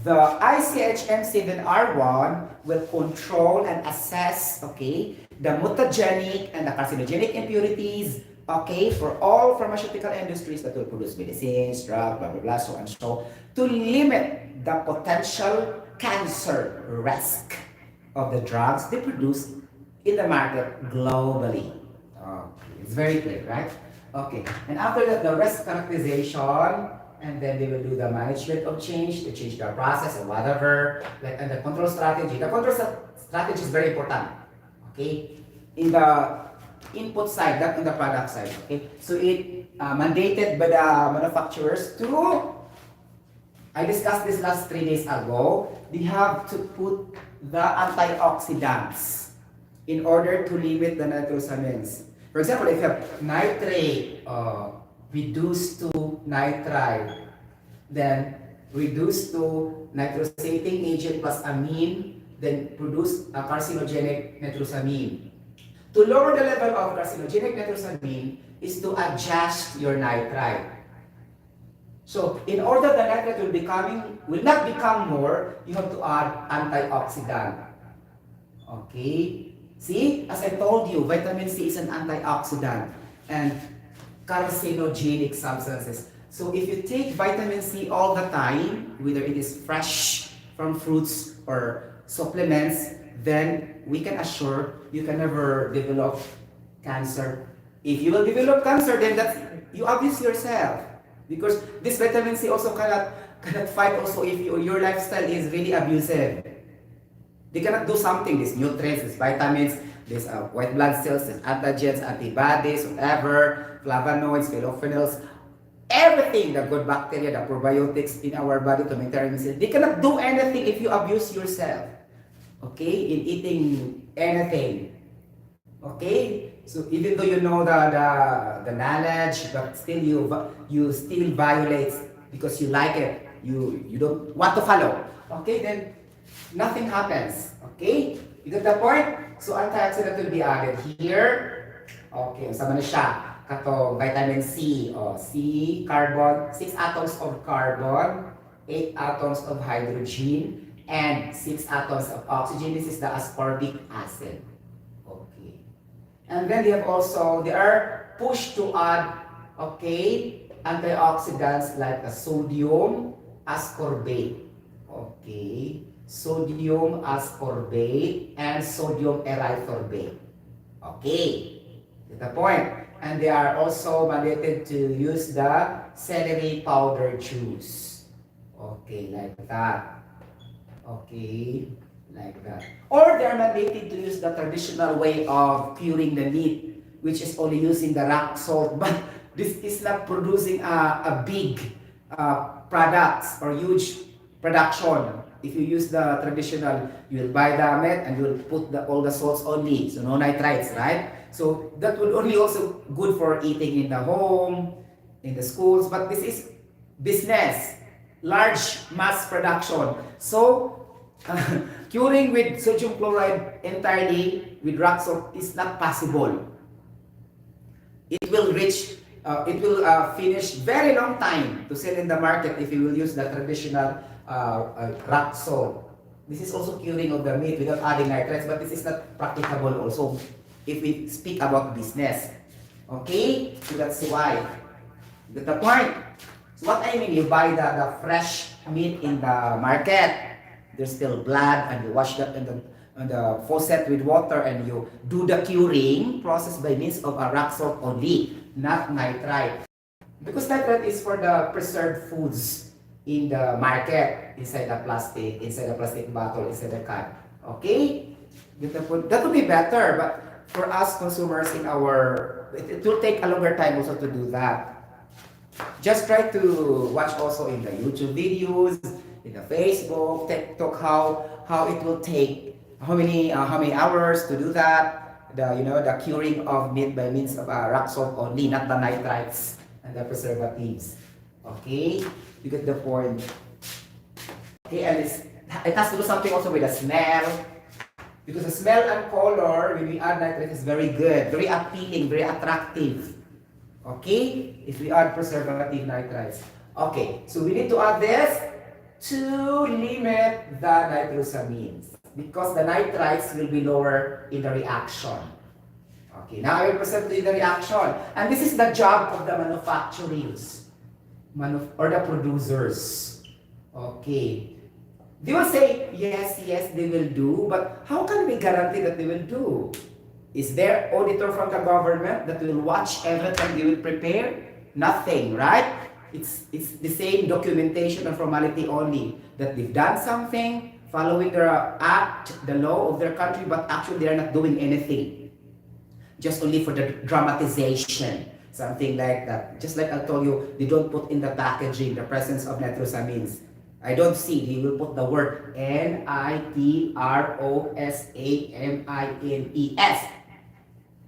S1: The ICHM7R1 will control and assess, okay, the mutagenic and the carcinogenic impurities, okay, for all pharmaceutical industries that will produce medicines, drugs, blah, blah, blah, so and so, to limit the potential cancer risk of the drugs they produce in the market globally. Okay, it's very clear, right? Okay, and after that, the risk characterization, and then they will do the management of change to change the process or whatever, like, and the control strategy. The control strategy is very important, okay, in the input side, not in the product side, okay. So it mandated by the manufacturers to, I discussed this last 3 days ago, they have to put the antioxidants in order to limit the nitrosamines. For example, if you have nitrate reduced to nitrite, then reduced to nitrosating agent plus amine, then produce a carcinogenic nitrosamine. To lower the level of carcinogenic nitrosamine is to adjust your nitrite. So in order the nitrite will not become more, you have to add antioxidant. Okay? See, as I told you, vitamin C is an antioxidant and carcinogenic substances. So if you take vitamin C all the time, whether it is fresh from fruits or supplements, then we can assure you can never develop cancer. If you will develop cancer, then that's, you abuse yourself. Because this vitamin C also cannot fight also if your lifestyle is really abusive. They cannot do something, these nutrients, these vitamins, these white blood cells, these antigens, antibodies, whatever, flavonoids, polyphenols, everything, the good bacteria, the probiotics in our body to maintain immunity. They cannot do anything if you abuse yourself, okay, in eating anything, okay? So even though you know the knowledge, but still you still violate because you like it, you don't want to follow, okay, then nothing happens, okay? You get the point? So antioxidant will be added here. Okay, sama na siya. Kato, vitamin C. C, carbon, 6 atoms of carbon, 8 atoms of hydrogen, and 6 atoms of oxygen. This is the ascorbic acid. Okay. And then they are pushed to add, okay, antioxidants like a sodium ascorbate. Okay. Sodium ascorbate and sodium erythorbate. Okay, get the point. And they are also mandated to use the celery powder juice. Okay, like that. Okay, like that. Or they are mandated to use the traditional way of curing the meat, which is only using the rock salt. But this is not producing a big products or huge production. If you use the traditional, you will buy the meat and you will put all the salts only, so no nitrites, right? So that will only also good for eating in the home, in the schools, but this is business, large mass production. So curing with sodium chloride entirely with rock salt is not possible. It will finish very long time to sell in the market if you will use the traditional rock salt. This is also curing of the meat without adding nitrates, but this is not practicable also if we speak about business. Okay? So that's why. That's the point. So what I mean, you buy the fresh meat in the market, there's still blood, and you wash that in the faucet with water, and you do the curing process by means of a rock salt only, not nitrite. Because nitrite is for the preserved foods in the market, inside the plastic bottle, inside the can. Okay? That would be better, but for us consumers it will take a longer time also to do that. Just try to watch also in the YouTube videos, in the Facebook, TikTok, how it will take, how many hours to do that. The curing of meat by means of rock salt only, not the nitrites and the preservatives. Okay? You get the point. Okay, and it has to do something also with the smell. Because the smell and color, when we add nitrate, is very good, very appealing, very attractive. Okay? If we add preservative nitrites. Okay, so we need to add this to limit the nitrosamines because the nitrites will be lower in the reaction. Okay, now I will present to you the reaction. And this is the job of the manufacturers or the producers. Okay. They will say, yes, they will do, but how can we guarantee that they will do? Is there auditor from the government that will watch everything they will prepare? Nothing, right? It's the same documentation and formality only, that they've done something, following the act, the law of their country, but actually they are not doing anything. Just only for the dramatization, something like that. Just like I told you, they don't put in the packaging the presence of nitrosamines. I don't see, he will put the word nitrosamines.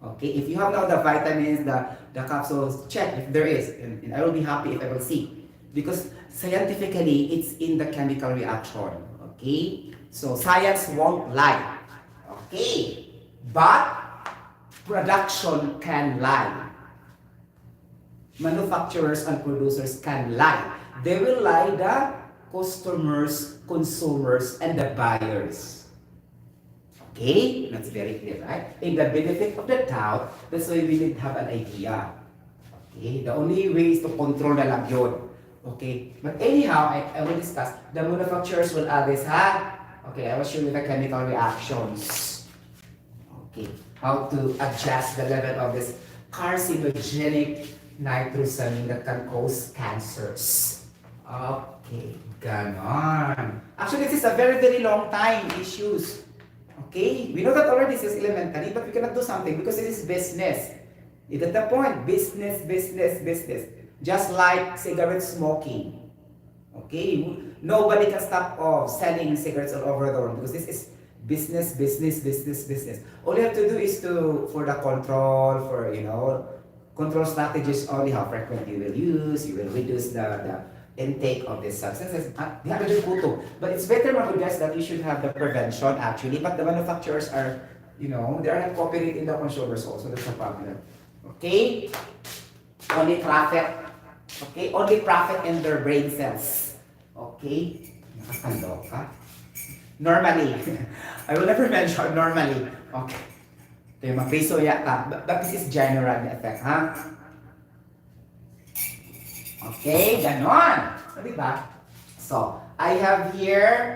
S1: Okay, if you have now the vitamins, the capsules, check if there is, and I will be happy if I will see. Because scientifically, it's in the chemical reaction. Okay, so science won't lie. Okay, but production can lie. Manufacturers and producers can lie. They will lie the customers, consumers, and the buyers. Okay, that's very clear, right? In the benefit of the doubt, that's why we need to have an idea. Okay, the only way is to control na lang yun. Okay, but anyhow, I will discuss. The manufacturers will add this, ha? Okay, I will show you the chemical reactions. Okay, how to adjust the level of this carcinogenic nitrosamine that can cause cancers. Okay, ganon. Actually, this is a very, very long time issues. Okay, we know that already this is elementary, but we cannot do something because it is business. It is the point, business. Just like cigarette smoking. Okay, nobody can stop selling cigarettes all over the world because this is business. All you have to do is for the control, control strategies only, how frequent you will use, you will reduce the intake of these substances. But it's better, guys, that you should have the prevention actually, but the manufacturers are, they are not cooperating the consumers also, that's a problem. Okay? Only profit. Okay? Only profit in their brain cells. Okay? Nakakaloka. Normally. I will never mention normally. Okay. Ito yung mapiso yata. But this is general effect, ha? Okay, ganon. So, diba? So, I have here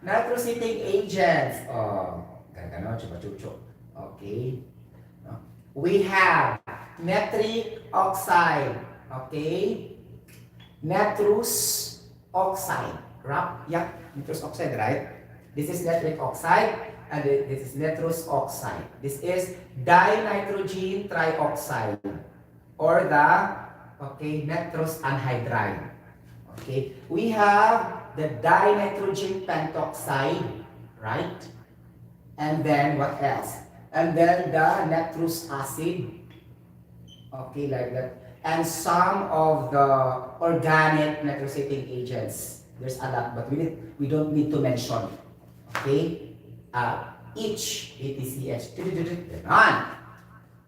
S1: nitrosating agents. Oh, ganon, chupa-chucho. Okay. We have nitric oxide. Okay. Nitrous oxide. Nitrous oxide, right? This is nitric oxide, and this is nitrous oxide. This is dinitrogen trioxide, or the nitrous anhydride. Okay, we have the dinitrogen pentoxide, right? And then what else? And then the nitrous acid. Okay, like that. And some of the organic nitrosating agents. There's a lot, but we don't need to mention. Okay, each ATCH.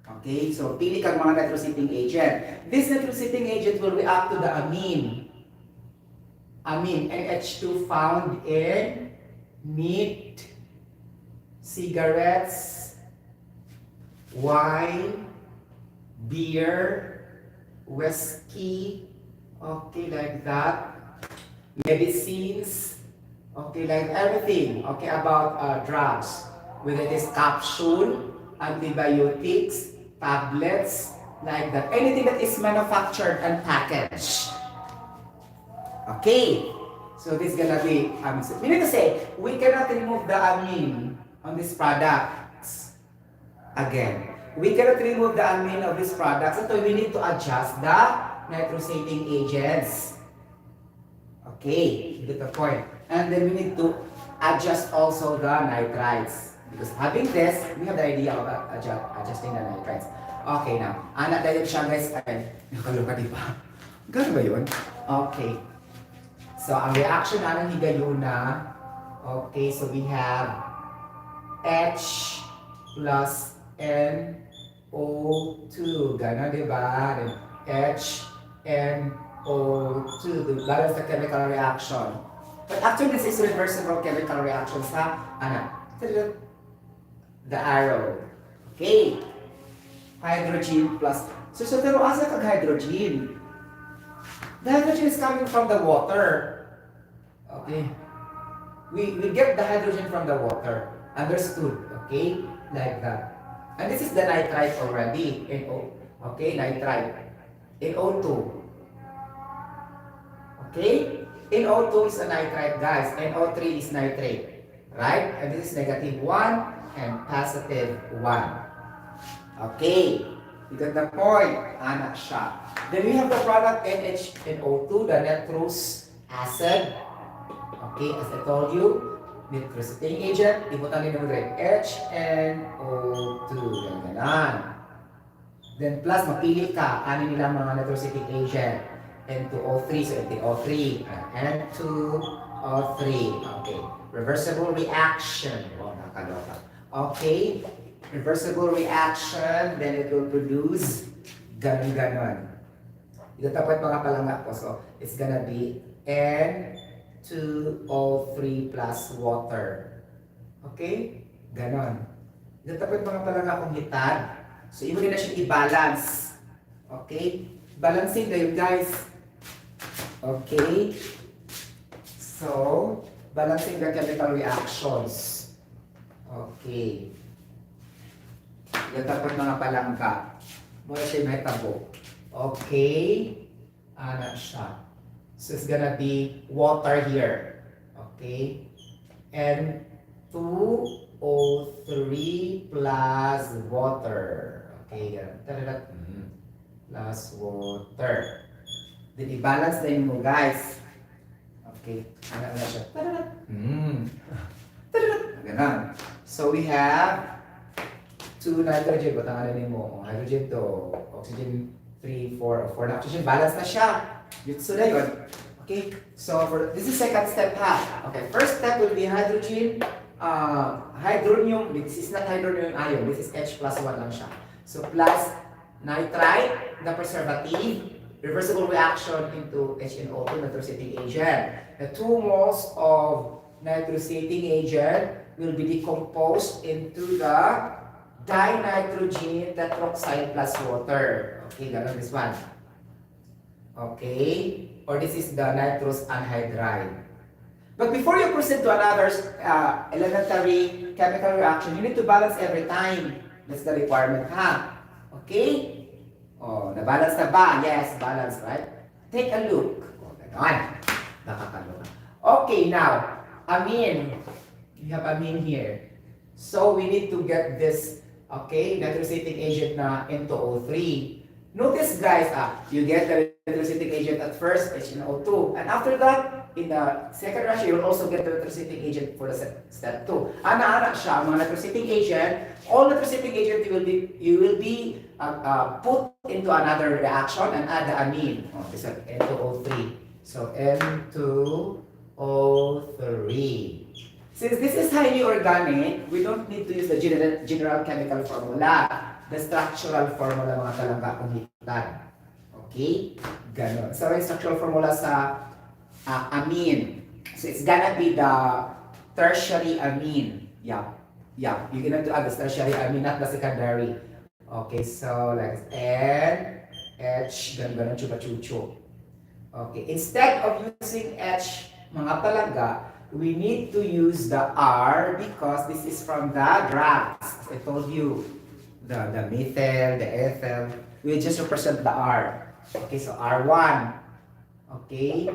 S1: Okay, so pili kang mga nitrosating agent. This nitrosating agent will react to the amine. NH2 found in meat, cigarettes, wine, beer, whiskey, okay, like that, medicines, okay, like everything, okay, about drugs, whether it is capsule, antibiotics, tablets, like that. Anything that is manufactured and packaged. Okay. So this is gonna be, we need to say, we cannot remove the amine on these products. Again, we cannot remove the amine of these products, so we need to adjust the nitrosating agents. Okay, you get the point. And then we need to adjust also the nitrites. Because having this, we have the idea about adjusting the nitrites. Okay, now, anak dahil siya, guys, ay, nakaloka, di ba? Gano'n ba yun? Okay. So, ang reaction namin higayon na, okay, so we have H plus NO2. Gano'n, di ba? H, NO2. That is the chemical reaction. But actually, this is reversible chemical reactions, ha? Ano? The arrow. Okay. Hydrogen plus. So, Sotero, asa kag hydrogen? The hydrogen is coming from the water. Okay. We get the hydrogen from the water. Understood? Okay? Like that. And this is the nitrite already. NO. Okay, nitrite. NO2. Okay? NO2 is a nitrite, guys. NO3 is nitrate. Right? And this is negative 1 and positive 1. Okay. You got the point. Anak siya. Then we have the product NHNO2, the nitrous acid. Okay, as I told you, nitrosating agent, ibutan din ng grade HNO2. Ganyan. Then plus, mapili ka, ano nila mga nitrosating agent. N2O3, so NTO3. N2O3. Okay. Reversible reaction. Oh, nakaloka. Okay. Reversible reaction, then it will produce ganon-ganon. Ito dapat mga palanga po. So, it's gonna be N2O3 plus water. Okay? Ganon. Ito dapat mga palanga kong hitad. So, imo na siya i-balance. Okay? Balancing na yun, guys. Okay? So, balancing the chemical reactions. Okay. Ito dapat mga palangka. Muna siya may tabo. Okay. Ano siya. So it's gonna be water here. Okay. And 2O3 plus water. Okay. Plus water. Then i-balance na yun mo, guys. Okay. Ano na siya. Ganun. So we have 2 nitrogen, ba't ang alamin mo? Hydrogen to, oxygen 3, 4, 4 na oxygen, balance na siya. So na yun. Okay, so this is second step ha. Okay, first step will be hydrogen, hydronium, this is not hydronium ion, this is H plus 1 lang siya. So plus nitrite, the preservative, reversible reaction into HNO2, nitrosating agent. The 2 moles of nitrosating agent will be decomposed into the dinitrogen tetroxide plus water. Okay, ganun this one. Okay, or this is the nitrous anhydride. But before you proceed to another elementary chemical reaction, you need to balance every time. That's the requirement, ha? Okay? Oh, na-balance na ba? Yes, balance, right? Take a look. Oh, ganun. Nakakaloka. Okay, now, amine. We have amine here. So we need to get this. Okay, nitrosating agent na N2O3. Notice guys, you get the nitrosating agent at first, HNO2. And after that, in the second reaction, you will also get the nitrosating agent for the step 2. Ana-ana siya, mga nitrosating agent, all nitrosating agent you will be put into another reaction and add the amine. Oh, this is N2O3. So N2O3. Since this is highly organic, we don't need to use the general chemical formula. The structural formula mga talangga kung hitan. Okay? Ganon. So, yung structural formula sa amine. So, it's gonna be the tertiary amine. Yeah. Yeah. You're gonna add the tertiary amine, not the secondary. Okay, so like N, H, ganon chupa-chucho. Okay. Instead of using H, mga talangga, we need to use the R because this is from the drugs. I told you, the methyl, the ethyl, we just represent the R. Okay, so R1. Okay.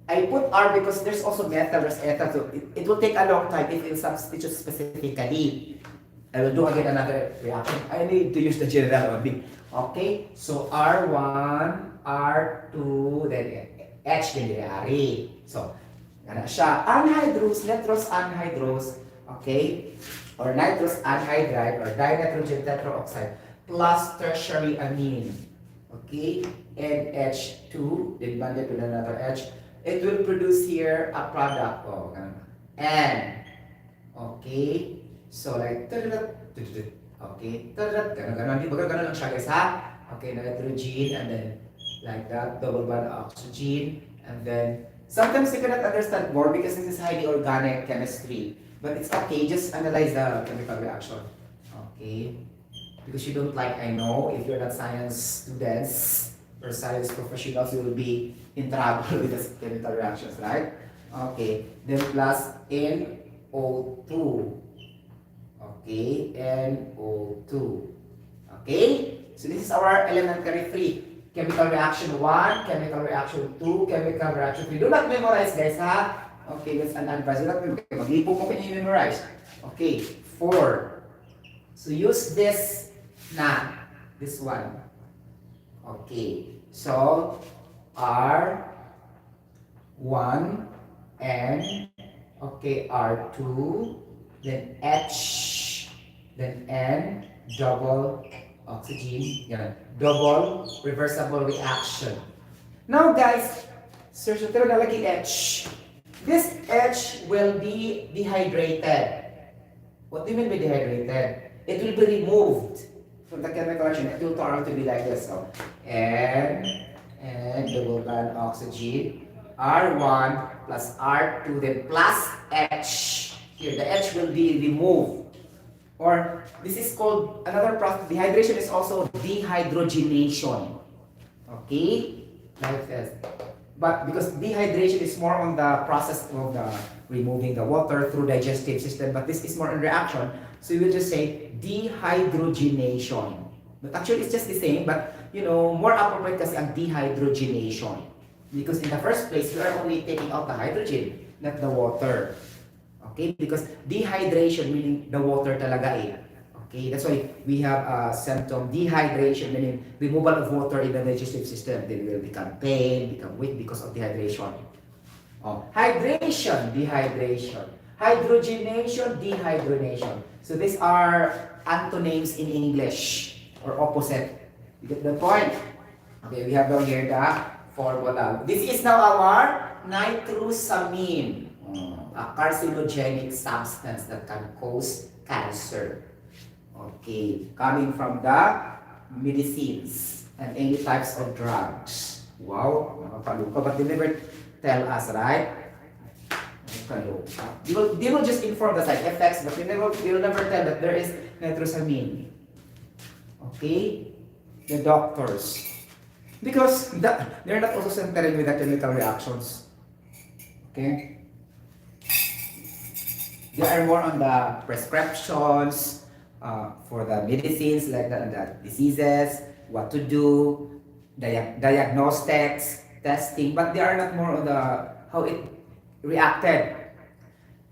S1: I put R because there's also methyl, there's ethyl, so it will take a long time if you substitute specifically. I will do again another reaction. I need to use the general only. Okay, so R1, R2, then H, then the R. So, ano siya, anhydrous, nitrous anhydrous, okay, or nitrous anhydride, or dinitrogen tetroxide, plus tertiary amine, okay, NH2, then bonded with another H, it will produce here a product, oh, N, okay, so like, okay, ganon, di ba ganon lang siya guys, ha, okay, nitrogen, and then, like that, double bond oxygen, and then, Sometimes you cannot understand more because this is highly organic chemistry. But it's okay, just analyze the chemical reaction. Okay? Because you don't like, I know, if you're not science students or science professionals, you will be in trouble with the chemical reactions, right? Okay, then plus NO2. Okay, NO2. Okay, so this is our elementary 3. Chemical reaction 1, chemical reaction 2, chemical reaction 3. Do not memorize, guys, ha? Okay, that's an advice. Do not memorize. Maglipo mo can you memorize. Okay, 4. So use this na, this one. Okay, so R1 and okay, R2, then H, then N, double oxygen, yeah, double reversible reaction. Now guys, Sir Sotero nalagay H. This H will be dehydrated. What do you mean by dehydrated? It will be removed from the chemical reaction. It will turn out to be like this. So N and double bond oxygen, R1 plus R2, then plus H. Here, the H will be removed. Or this is called another process. Dehydration is also dehydrogenation. Okay? Like this. But because dehydration is more on the process of the removing the water through digestive system, but this is more in reaction, so you will just say dehydrogenation. But actually it's just the same, but you know, more appropriate kasi ang dehydrogenation. Because in the first place, you are only taking out the hydrogen, not the water. Okay, because dehydration meaning the water talaga eh. Okay, that's why we have a symptom dehydration, meaning removal of water in the digestive system. They will become pain, become weak because of dehydration. Oh, hydration, dehydration. Hydrogenation, dehydrogenation. So these are antonyms in English or opposite. You get the point? Okay, we have down here the formula. This is now our nitrosamine. A carcinogenic substance that can cause cancer. Okay, coming from the medicines and any types of drugs. Wow, nakapaluka, but they never tell us, right? Nakapaluka. They will just inform the side effects, but they will never tell that there is nitrosamine. Okay, the doctors, because they're not also centering with the chemical reactions. Okay. They are more on the prescriptions for the medicines, like the diseases, what to do, diagnostics, testing, but they are not more on the how it reacted.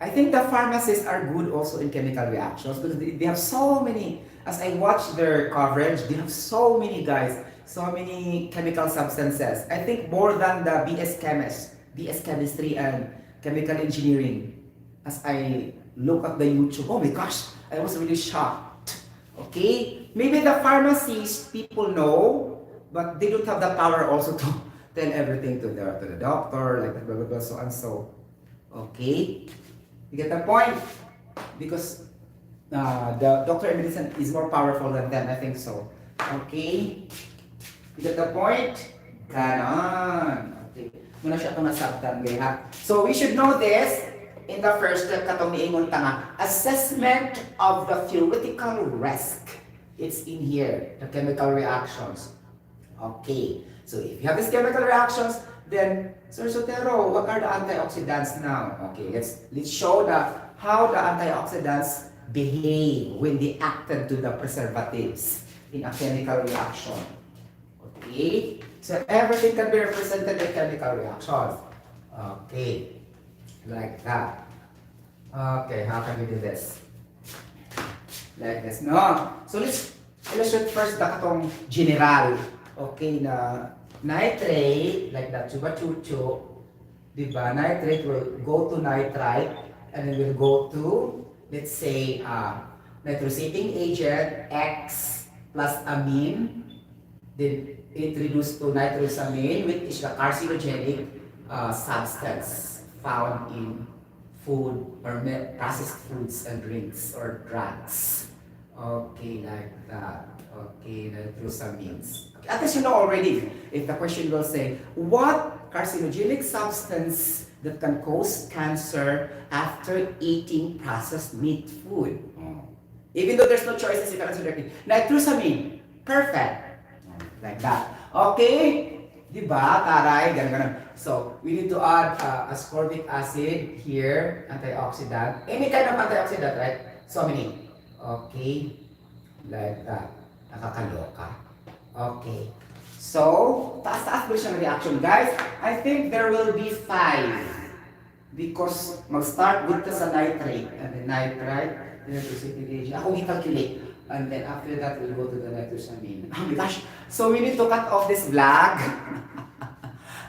S1: I think the pharmacists are good also in chemical reactions because they have so many, as I watch their coverage, they have so many guys, so many chemical substances. I think more than the BS chemists, BS chemistry and chemical engineering. As I look at the YouTube, oh my gosh, I was really shocked. Okay, maybe the pharmacies people know, but they don't have the power also to tell everything to the doctor, like blah blah blah, so and so. Okay, you get the point? Because the doctor in medicine is more powerful than them, I think so. Okay, you get the point? Ganon. Okay, muna siya itong nasabtan gaya. So we should know this. In the first step, katong niingon tanga, assessment of the theoretical risk. It's in here, the chemical reactions. Okay, so if you have these chemical reactions, then, Sir Sotero, what are the antioxidants now? Okay, let's show how the antioxidants behave when they acted to the preservatives in a chemical reaction. Okay, so everything can be represented by chemical reactions. Okay. Like that. Okay, how can we do this? Like this, no? So let's illustrate first the katong general. Okay, na nitrate, like that, chuba-chucho, diba? Nitrate will go to nitrite, and then will go to, let's say, nitrosating agent, X plus amine, then it reduced to nitrosamine, which is the carcinogenic substance found in food or processed foods and drinks or drugs. Okay, like that. Okay, nitrosamines. Okay, at least you know already. If the question will say, what carcinogenic substance that can cause cancer after eating processed meat food. Even though there's no choices, you can consider it. Nitrosamine, perfect. Like that. Okay? Diba? Taray, ganun. So, we need to add ascorbic acid here, antioxidant. Any kind of antioxidant, right? So many. Okay? Like that. Nakakaloka. Okay. So, taas-taas po siyang reaction. Guys, I think there will be 5. Because mag-start with ka sa nitrate. And then nitrite, electricity, ako i-calculate. And then after that, we'll go to the nitrosamine. Oh my gosh! So we need to cut off this vlog.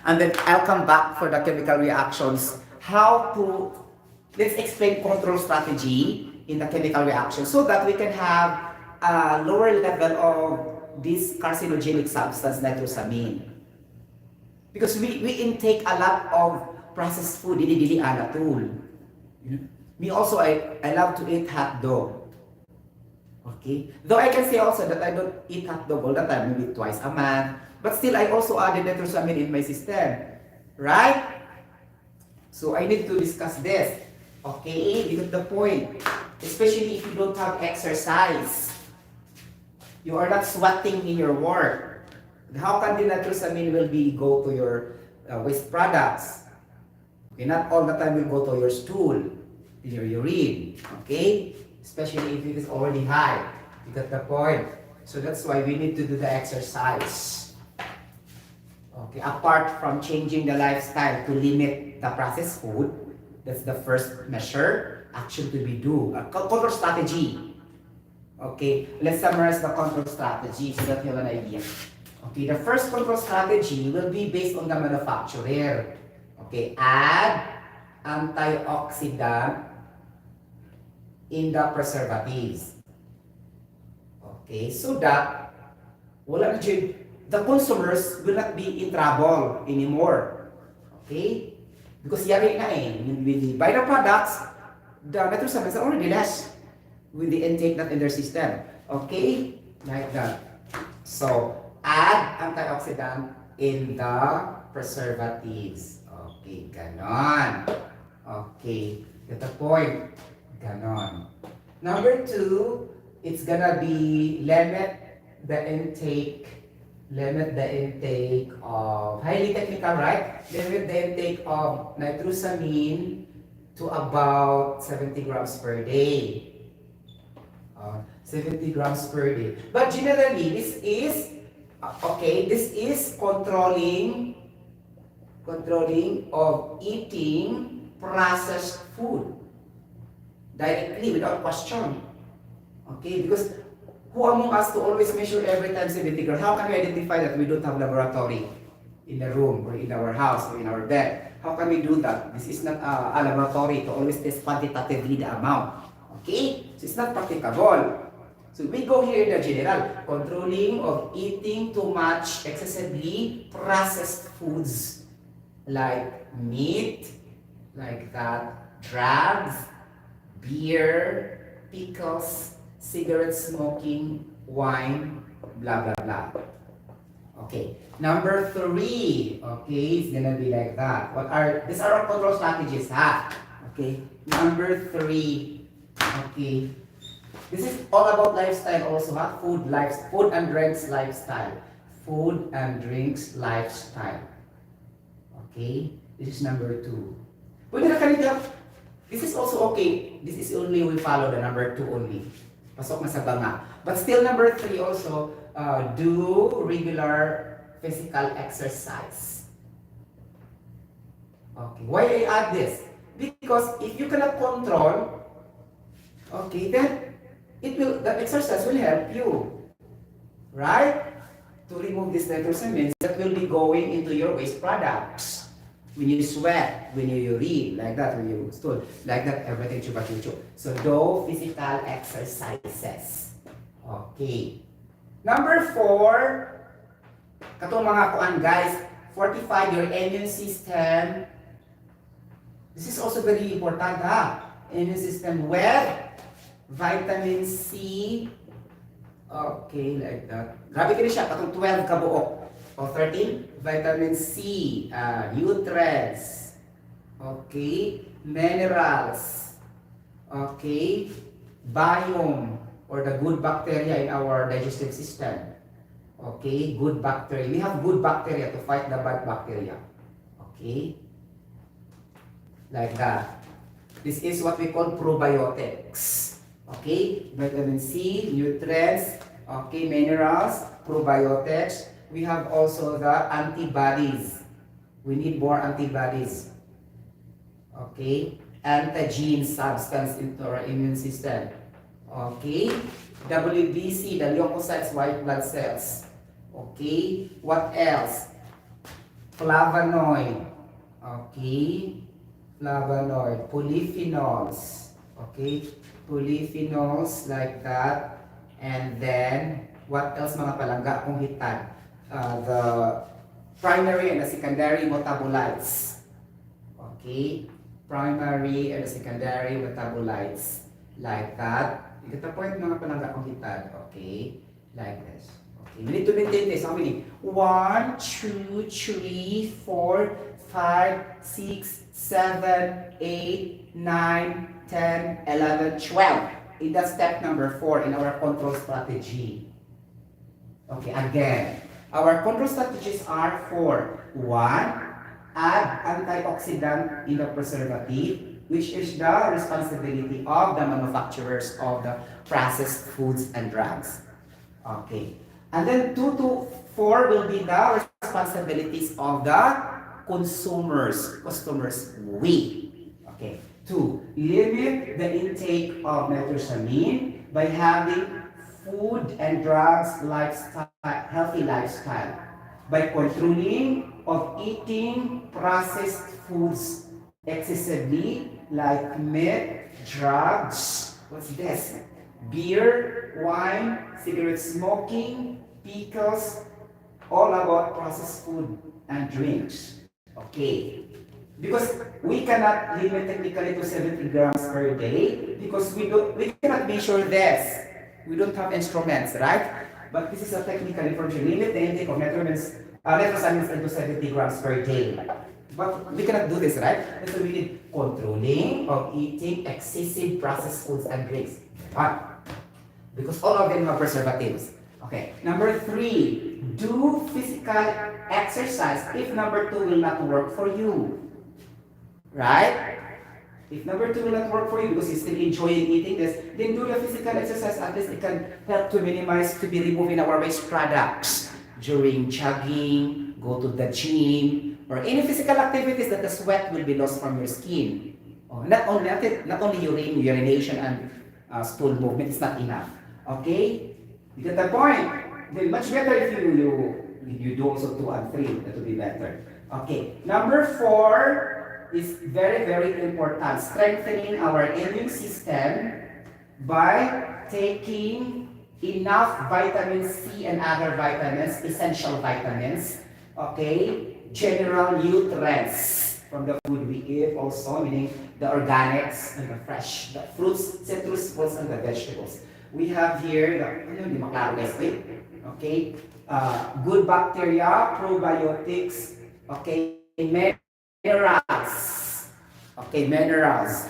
S1: And then I'll come back for the chemical reactions. How to, let's explain control strategy in the chemical reaction so that we can have a lower level of this carcinogenic substance, nitrosamine. Because we intake a lot of processed food, dili-dili ala tool. Me also, I love to eat hot dog. Okay? Though I can say also that I don't eat hot dog all the time, maybe twice a month. But still, I also added nitrosamine in my system. Right? So, I need to discuss this. Okay? You get the point. Especially if you don't have exercise. You are not sweating in your work. How can the nitrosamine will be go to your waste products? Okay, not all the time will go to your stool, in your urine. Okay? Especially if it is already high. You get the point? So that's why we need to do the exercise. Okay, apart from changing the lifestyle to limit the processed food, that's the first measure, action to be do. A control strategy. Okay, let's summarize the control strategy so that you have an idea. Okay, the first control strategy will be based on the manufacturer. Okay, add antioxidant in the preservatives. Okay, so that the consumers will not be in trouble anymore. Okay? Because yari na when we buy the products, the nitrosamines are already less with the intake not in their system. Okay? Like that. So, add antioxidant in the preservatives. Okay, ganon. Okay, get the point. Ganon. Number 2, it's gonna be limit the intake of, highly technical, right? Limit the intake of nitrosamine to about 70 grams per day. 70 grams per day. But generally, this is controlling of eating processed food directly without question. Okay, because who among us to always measure every time 70 grams? How can we identify that we don't have laboratory in the room or in our house or in our bed? How can we do that? This is not a laboratory to always test quantitatively the amount. Okay, so it's not practicable. So we go here in the general, controlling of eating too much excessively processed foods like meat, like that, drugs, beer, pickles, cigarette smoking, wine, blah, blah, blah. Okay, number 3, okay, it's gonna be like that. These are our control strategies, ha? Okay, number 3, okay. This is all about lifestyle also, ha? Food and drinks lifestyle. Food and drinks lifestyle. Okay, this is number 2. Pwede na kanina. This is also okay. This is only we follow the number 2 only. Pasok na sa banga. But still number 3 also, do regular physical exercise. Okay, why I add this? Because if you cannot control, okay, then the exercise will help you, right? To remove these nitrosamines that will be going into your waste products. When you sweat, when you urine, like that, when you stool, like that, everything chupa-chuchu. So, do physical exercises. Okay. Number 4, katong mga kuan guys, fortify your immune system. This is also very important, ha? Immune system with vitamin C. Okay, like that. Grabe ka siya, katong 12 kabuok. O 13, vitamin C, nutrients, okay, minerals, okay, biome, or the good bacteria in our digestive system. Okay, good bacteria. We have good bacteria to fight the bad bacteria. Okay, like that. This is what we call probiotics. Okay, vitamin C, nutrients, okay, minerals, probiotics. We have also the antibodies. We need more antibodies. Okay, antigen substance into our immune system. Okay, WBC, the leukocytes, white blood cells. Okay, what else? Flavonoid. Okay, flavonoid, polyphenols. Okay, polyphenols like that. And then, what else mga palangga kung hitan? The primary and the secondary metabolites. Okay, primary and the secondary metabolites. Like that. You get the point mga palangga kung hitan. Okay, like this. Okay, we need to maintain this. How many? 1, 2, 3, 4, 5, 6, 7, 8, 9, 10, 11, 12. In that step number 4 in our control strategy. Okay, again, our control strategies are 4. 1, add antioxidant in the preservative, which is the responsibility of the manufacturers of the processed foods and drugs. Okay. And then 2 to 4 will be the responsibilities of the customers, we. Okay. 2, limit the intake of nitrosamine by having food and drugs lifestyle, healthy lifestyle, by controlling of eating processed foods excessively, like meat, drugs, what's this? Beer, wine, cigarette smoking, pickles, all about processed food and drinks. Okay. Because we cannot limit technically to 70 grams per day because we cannot measure this. We don't have instruments, right? But this is a technical information. Limit the intake of nitrosamines into 70 grams per day. But we cannot do this, right? And so we need controlling of eating excessive processed foods and drinks. Because all of them have preservatives. Okay. Number 3, do physical exercise if number 2 will not work for you. Right? If number 2 will not work for you because you're still enjoying eating this, then do the physical exercise. At least it can help to minimize to be removing our waste products during jogging, go to the gym, or any physical activities that the sweat will be lost from your skin. Not only urination and stool movement is not enough. Okay? You get the point? Then much better if you do also 2 and 3. That would be better. Okay. Number 4 is very, very important. Strengthening our immune system by taking enough vitamin C and other vitamins, essential vitamins, okay? General nutrients from the food we eat also, meaning the organics and the fresh, the fruits, citrus fruits, and the vegetables. We have here, okay? Good bacteria, probiotics, okay? Minerals. Okay, minerals.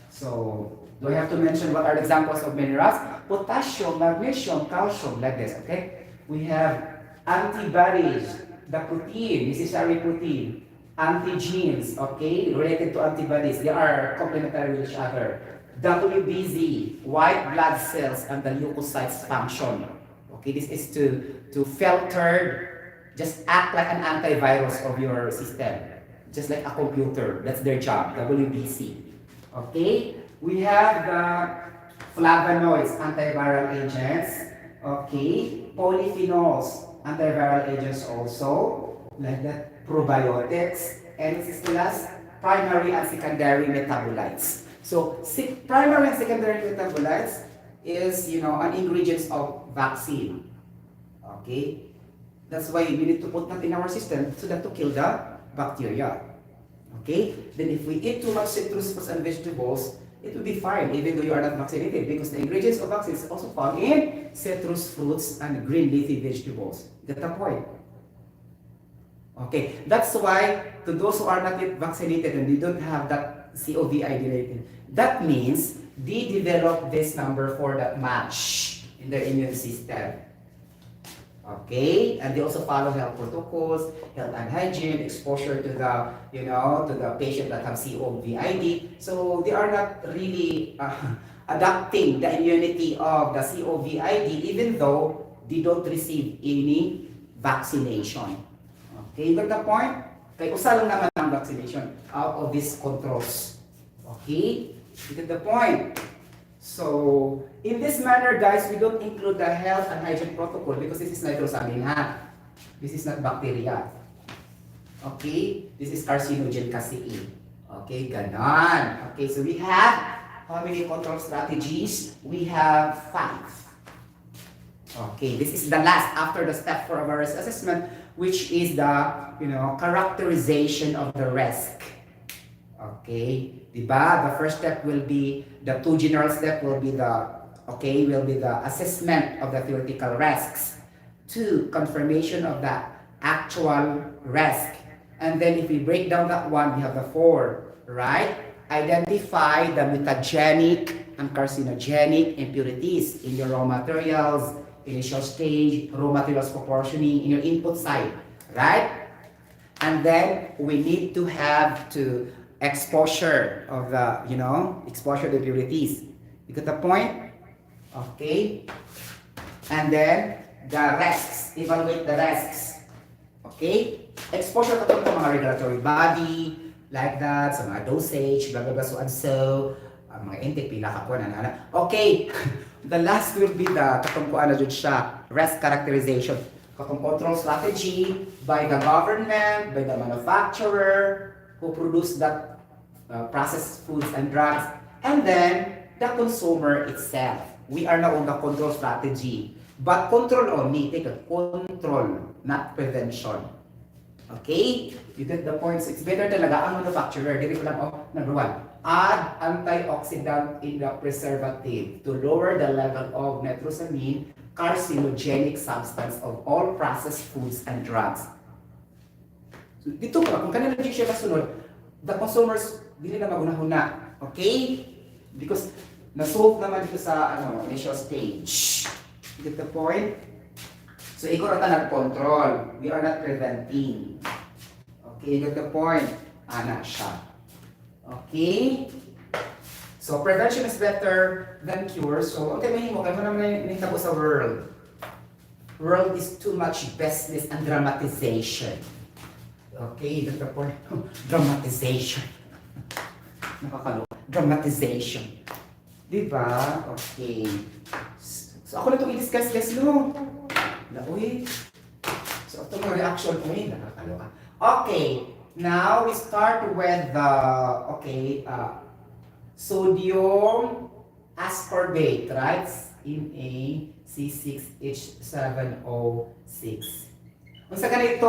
S1: So, do I have to mention what are the examples of minerals? Potassium, magnesium, calcium, like this, okay? We have antibodies, the protein, necessary protein, antigens, okay, related to antibodies. They are complementary with each other. WBZ, white blood cells, and the leukocytes function. Okay, this is to filter, just act like an antivirus of your system. Just like a computer, that's their job, WBC. Okay, we have the flavonoids, antiviral agents. Okay, polyphenols, antiviral agents also, like that, probiotics, and this is the last, primary and secondary metabolites. So, primary and secondary metabolites is, an ingredients of vaccine. Okay, that's why we need to put that in our system so that to kill the bacteria. Okay? Then if we eat too much citrus fruits and vegetables, it will be fine even though you are not vaccinated because the ingredients of vaccines also found in citrus fruits and green leafy vegetables. Get the point? Okay, that's why to those who are not yet vaccinated and they don't have that COVID related, that means they develop this number for that match in their immune system. Okay, and they also follow health protocols, health and hygiene, exposure to the, to the patient that have COVID. So they are not really adapting the immunity of the COVID, even though they don't receive any vaccination. Okay, you got the point? Kaya usa lang naman ang vaccination out of these controls. Okay, you get the point? So, in this manner, guys, we don't include the health and hygiene protocol because this is nitrosamine, ha? This is not bacteria. Okay? This is carcinogen kasi. Okay, ganon. Okay, so we have how many control strategies? We have 5. Okay, this is the last after the step 4 of our risk assessment, which is the, characterization of the risk. Okay, diba? The first step will be, the 2 general step will be the assessment of the theoretical risks. 2, confirmation of the actual risk. And then if we break down that one, we have the 4, right? Identify the mutagenic and carcinogenic impurities in your raw materials, initial stage, raw materials proportioning in your input side, right? And then we need to have exposure of the, exposure to impurities. You get the point? Okay. And then the risks, evaluate the risks. Okay? Exposure to mga regulatory body, like that, sa mga dosage, blah, blah, blah, so and so, mga intake, pila ka po, nanana. Okay. The last will be the katungkuan na dyan siya, risk characterization. Katong control strategy by the government, by the manufacturer, who produce that processed foods and drugs, and then the consumer itself. We are now on the control strategy. But control only, take a control, not prevention. Okay? You get the points. It's better talaga ang manufacturer. Dili ko lang, number 1, add antioxidant in the preservative to lower the level of nitrosamine, carcinogenic substance of all processed foods and drugs. So, dito pa, kung kanina siya kasunod, the consumers, dili na magunahuna. Okay? Because, na-solve naman dito sa initial stage. You get the point? So, ikaw rata nag-control. We are not preventing. Okay, you get the point? Ana siya. Okay? So, prevention is better than cure. So, okay, mahimo. Kaya mo naman nahitabo sa world. World is too much business and dramatization. Okay, you get the point? Dramatization. Nakakaloka. Dramatization. Diba? Okay. So, ako na itong i-discuss, guys, no? Uy. So, ito mga reaction ko yun. Nakakaloka. Okay. Now, we start with the, sodium ascorbate, right? In a C6H7O6. Kung sa ganito,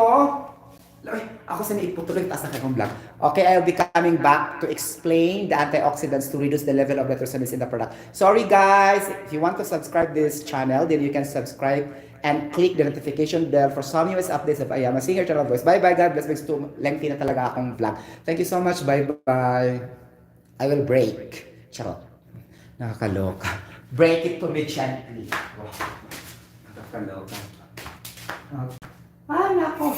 S1: ako sa naiputuloy, taas na kayong vlog. Okay, I'll be coming back to explain the antioxidants to reduce the level of nitrosamines in the product. Sorry guys, if you want to subscribe this channel, then you can subscribe and click the notification bell for some US updates of I Am a Singer Channel Voice. Bye-bye, God bless. Thanks to lengthy na talaga akong vlog. Thank you so much. Bye-bye. I will break. Charot. Nakakaloka. Break it to me gently. Oh, nakakaloka. Nako.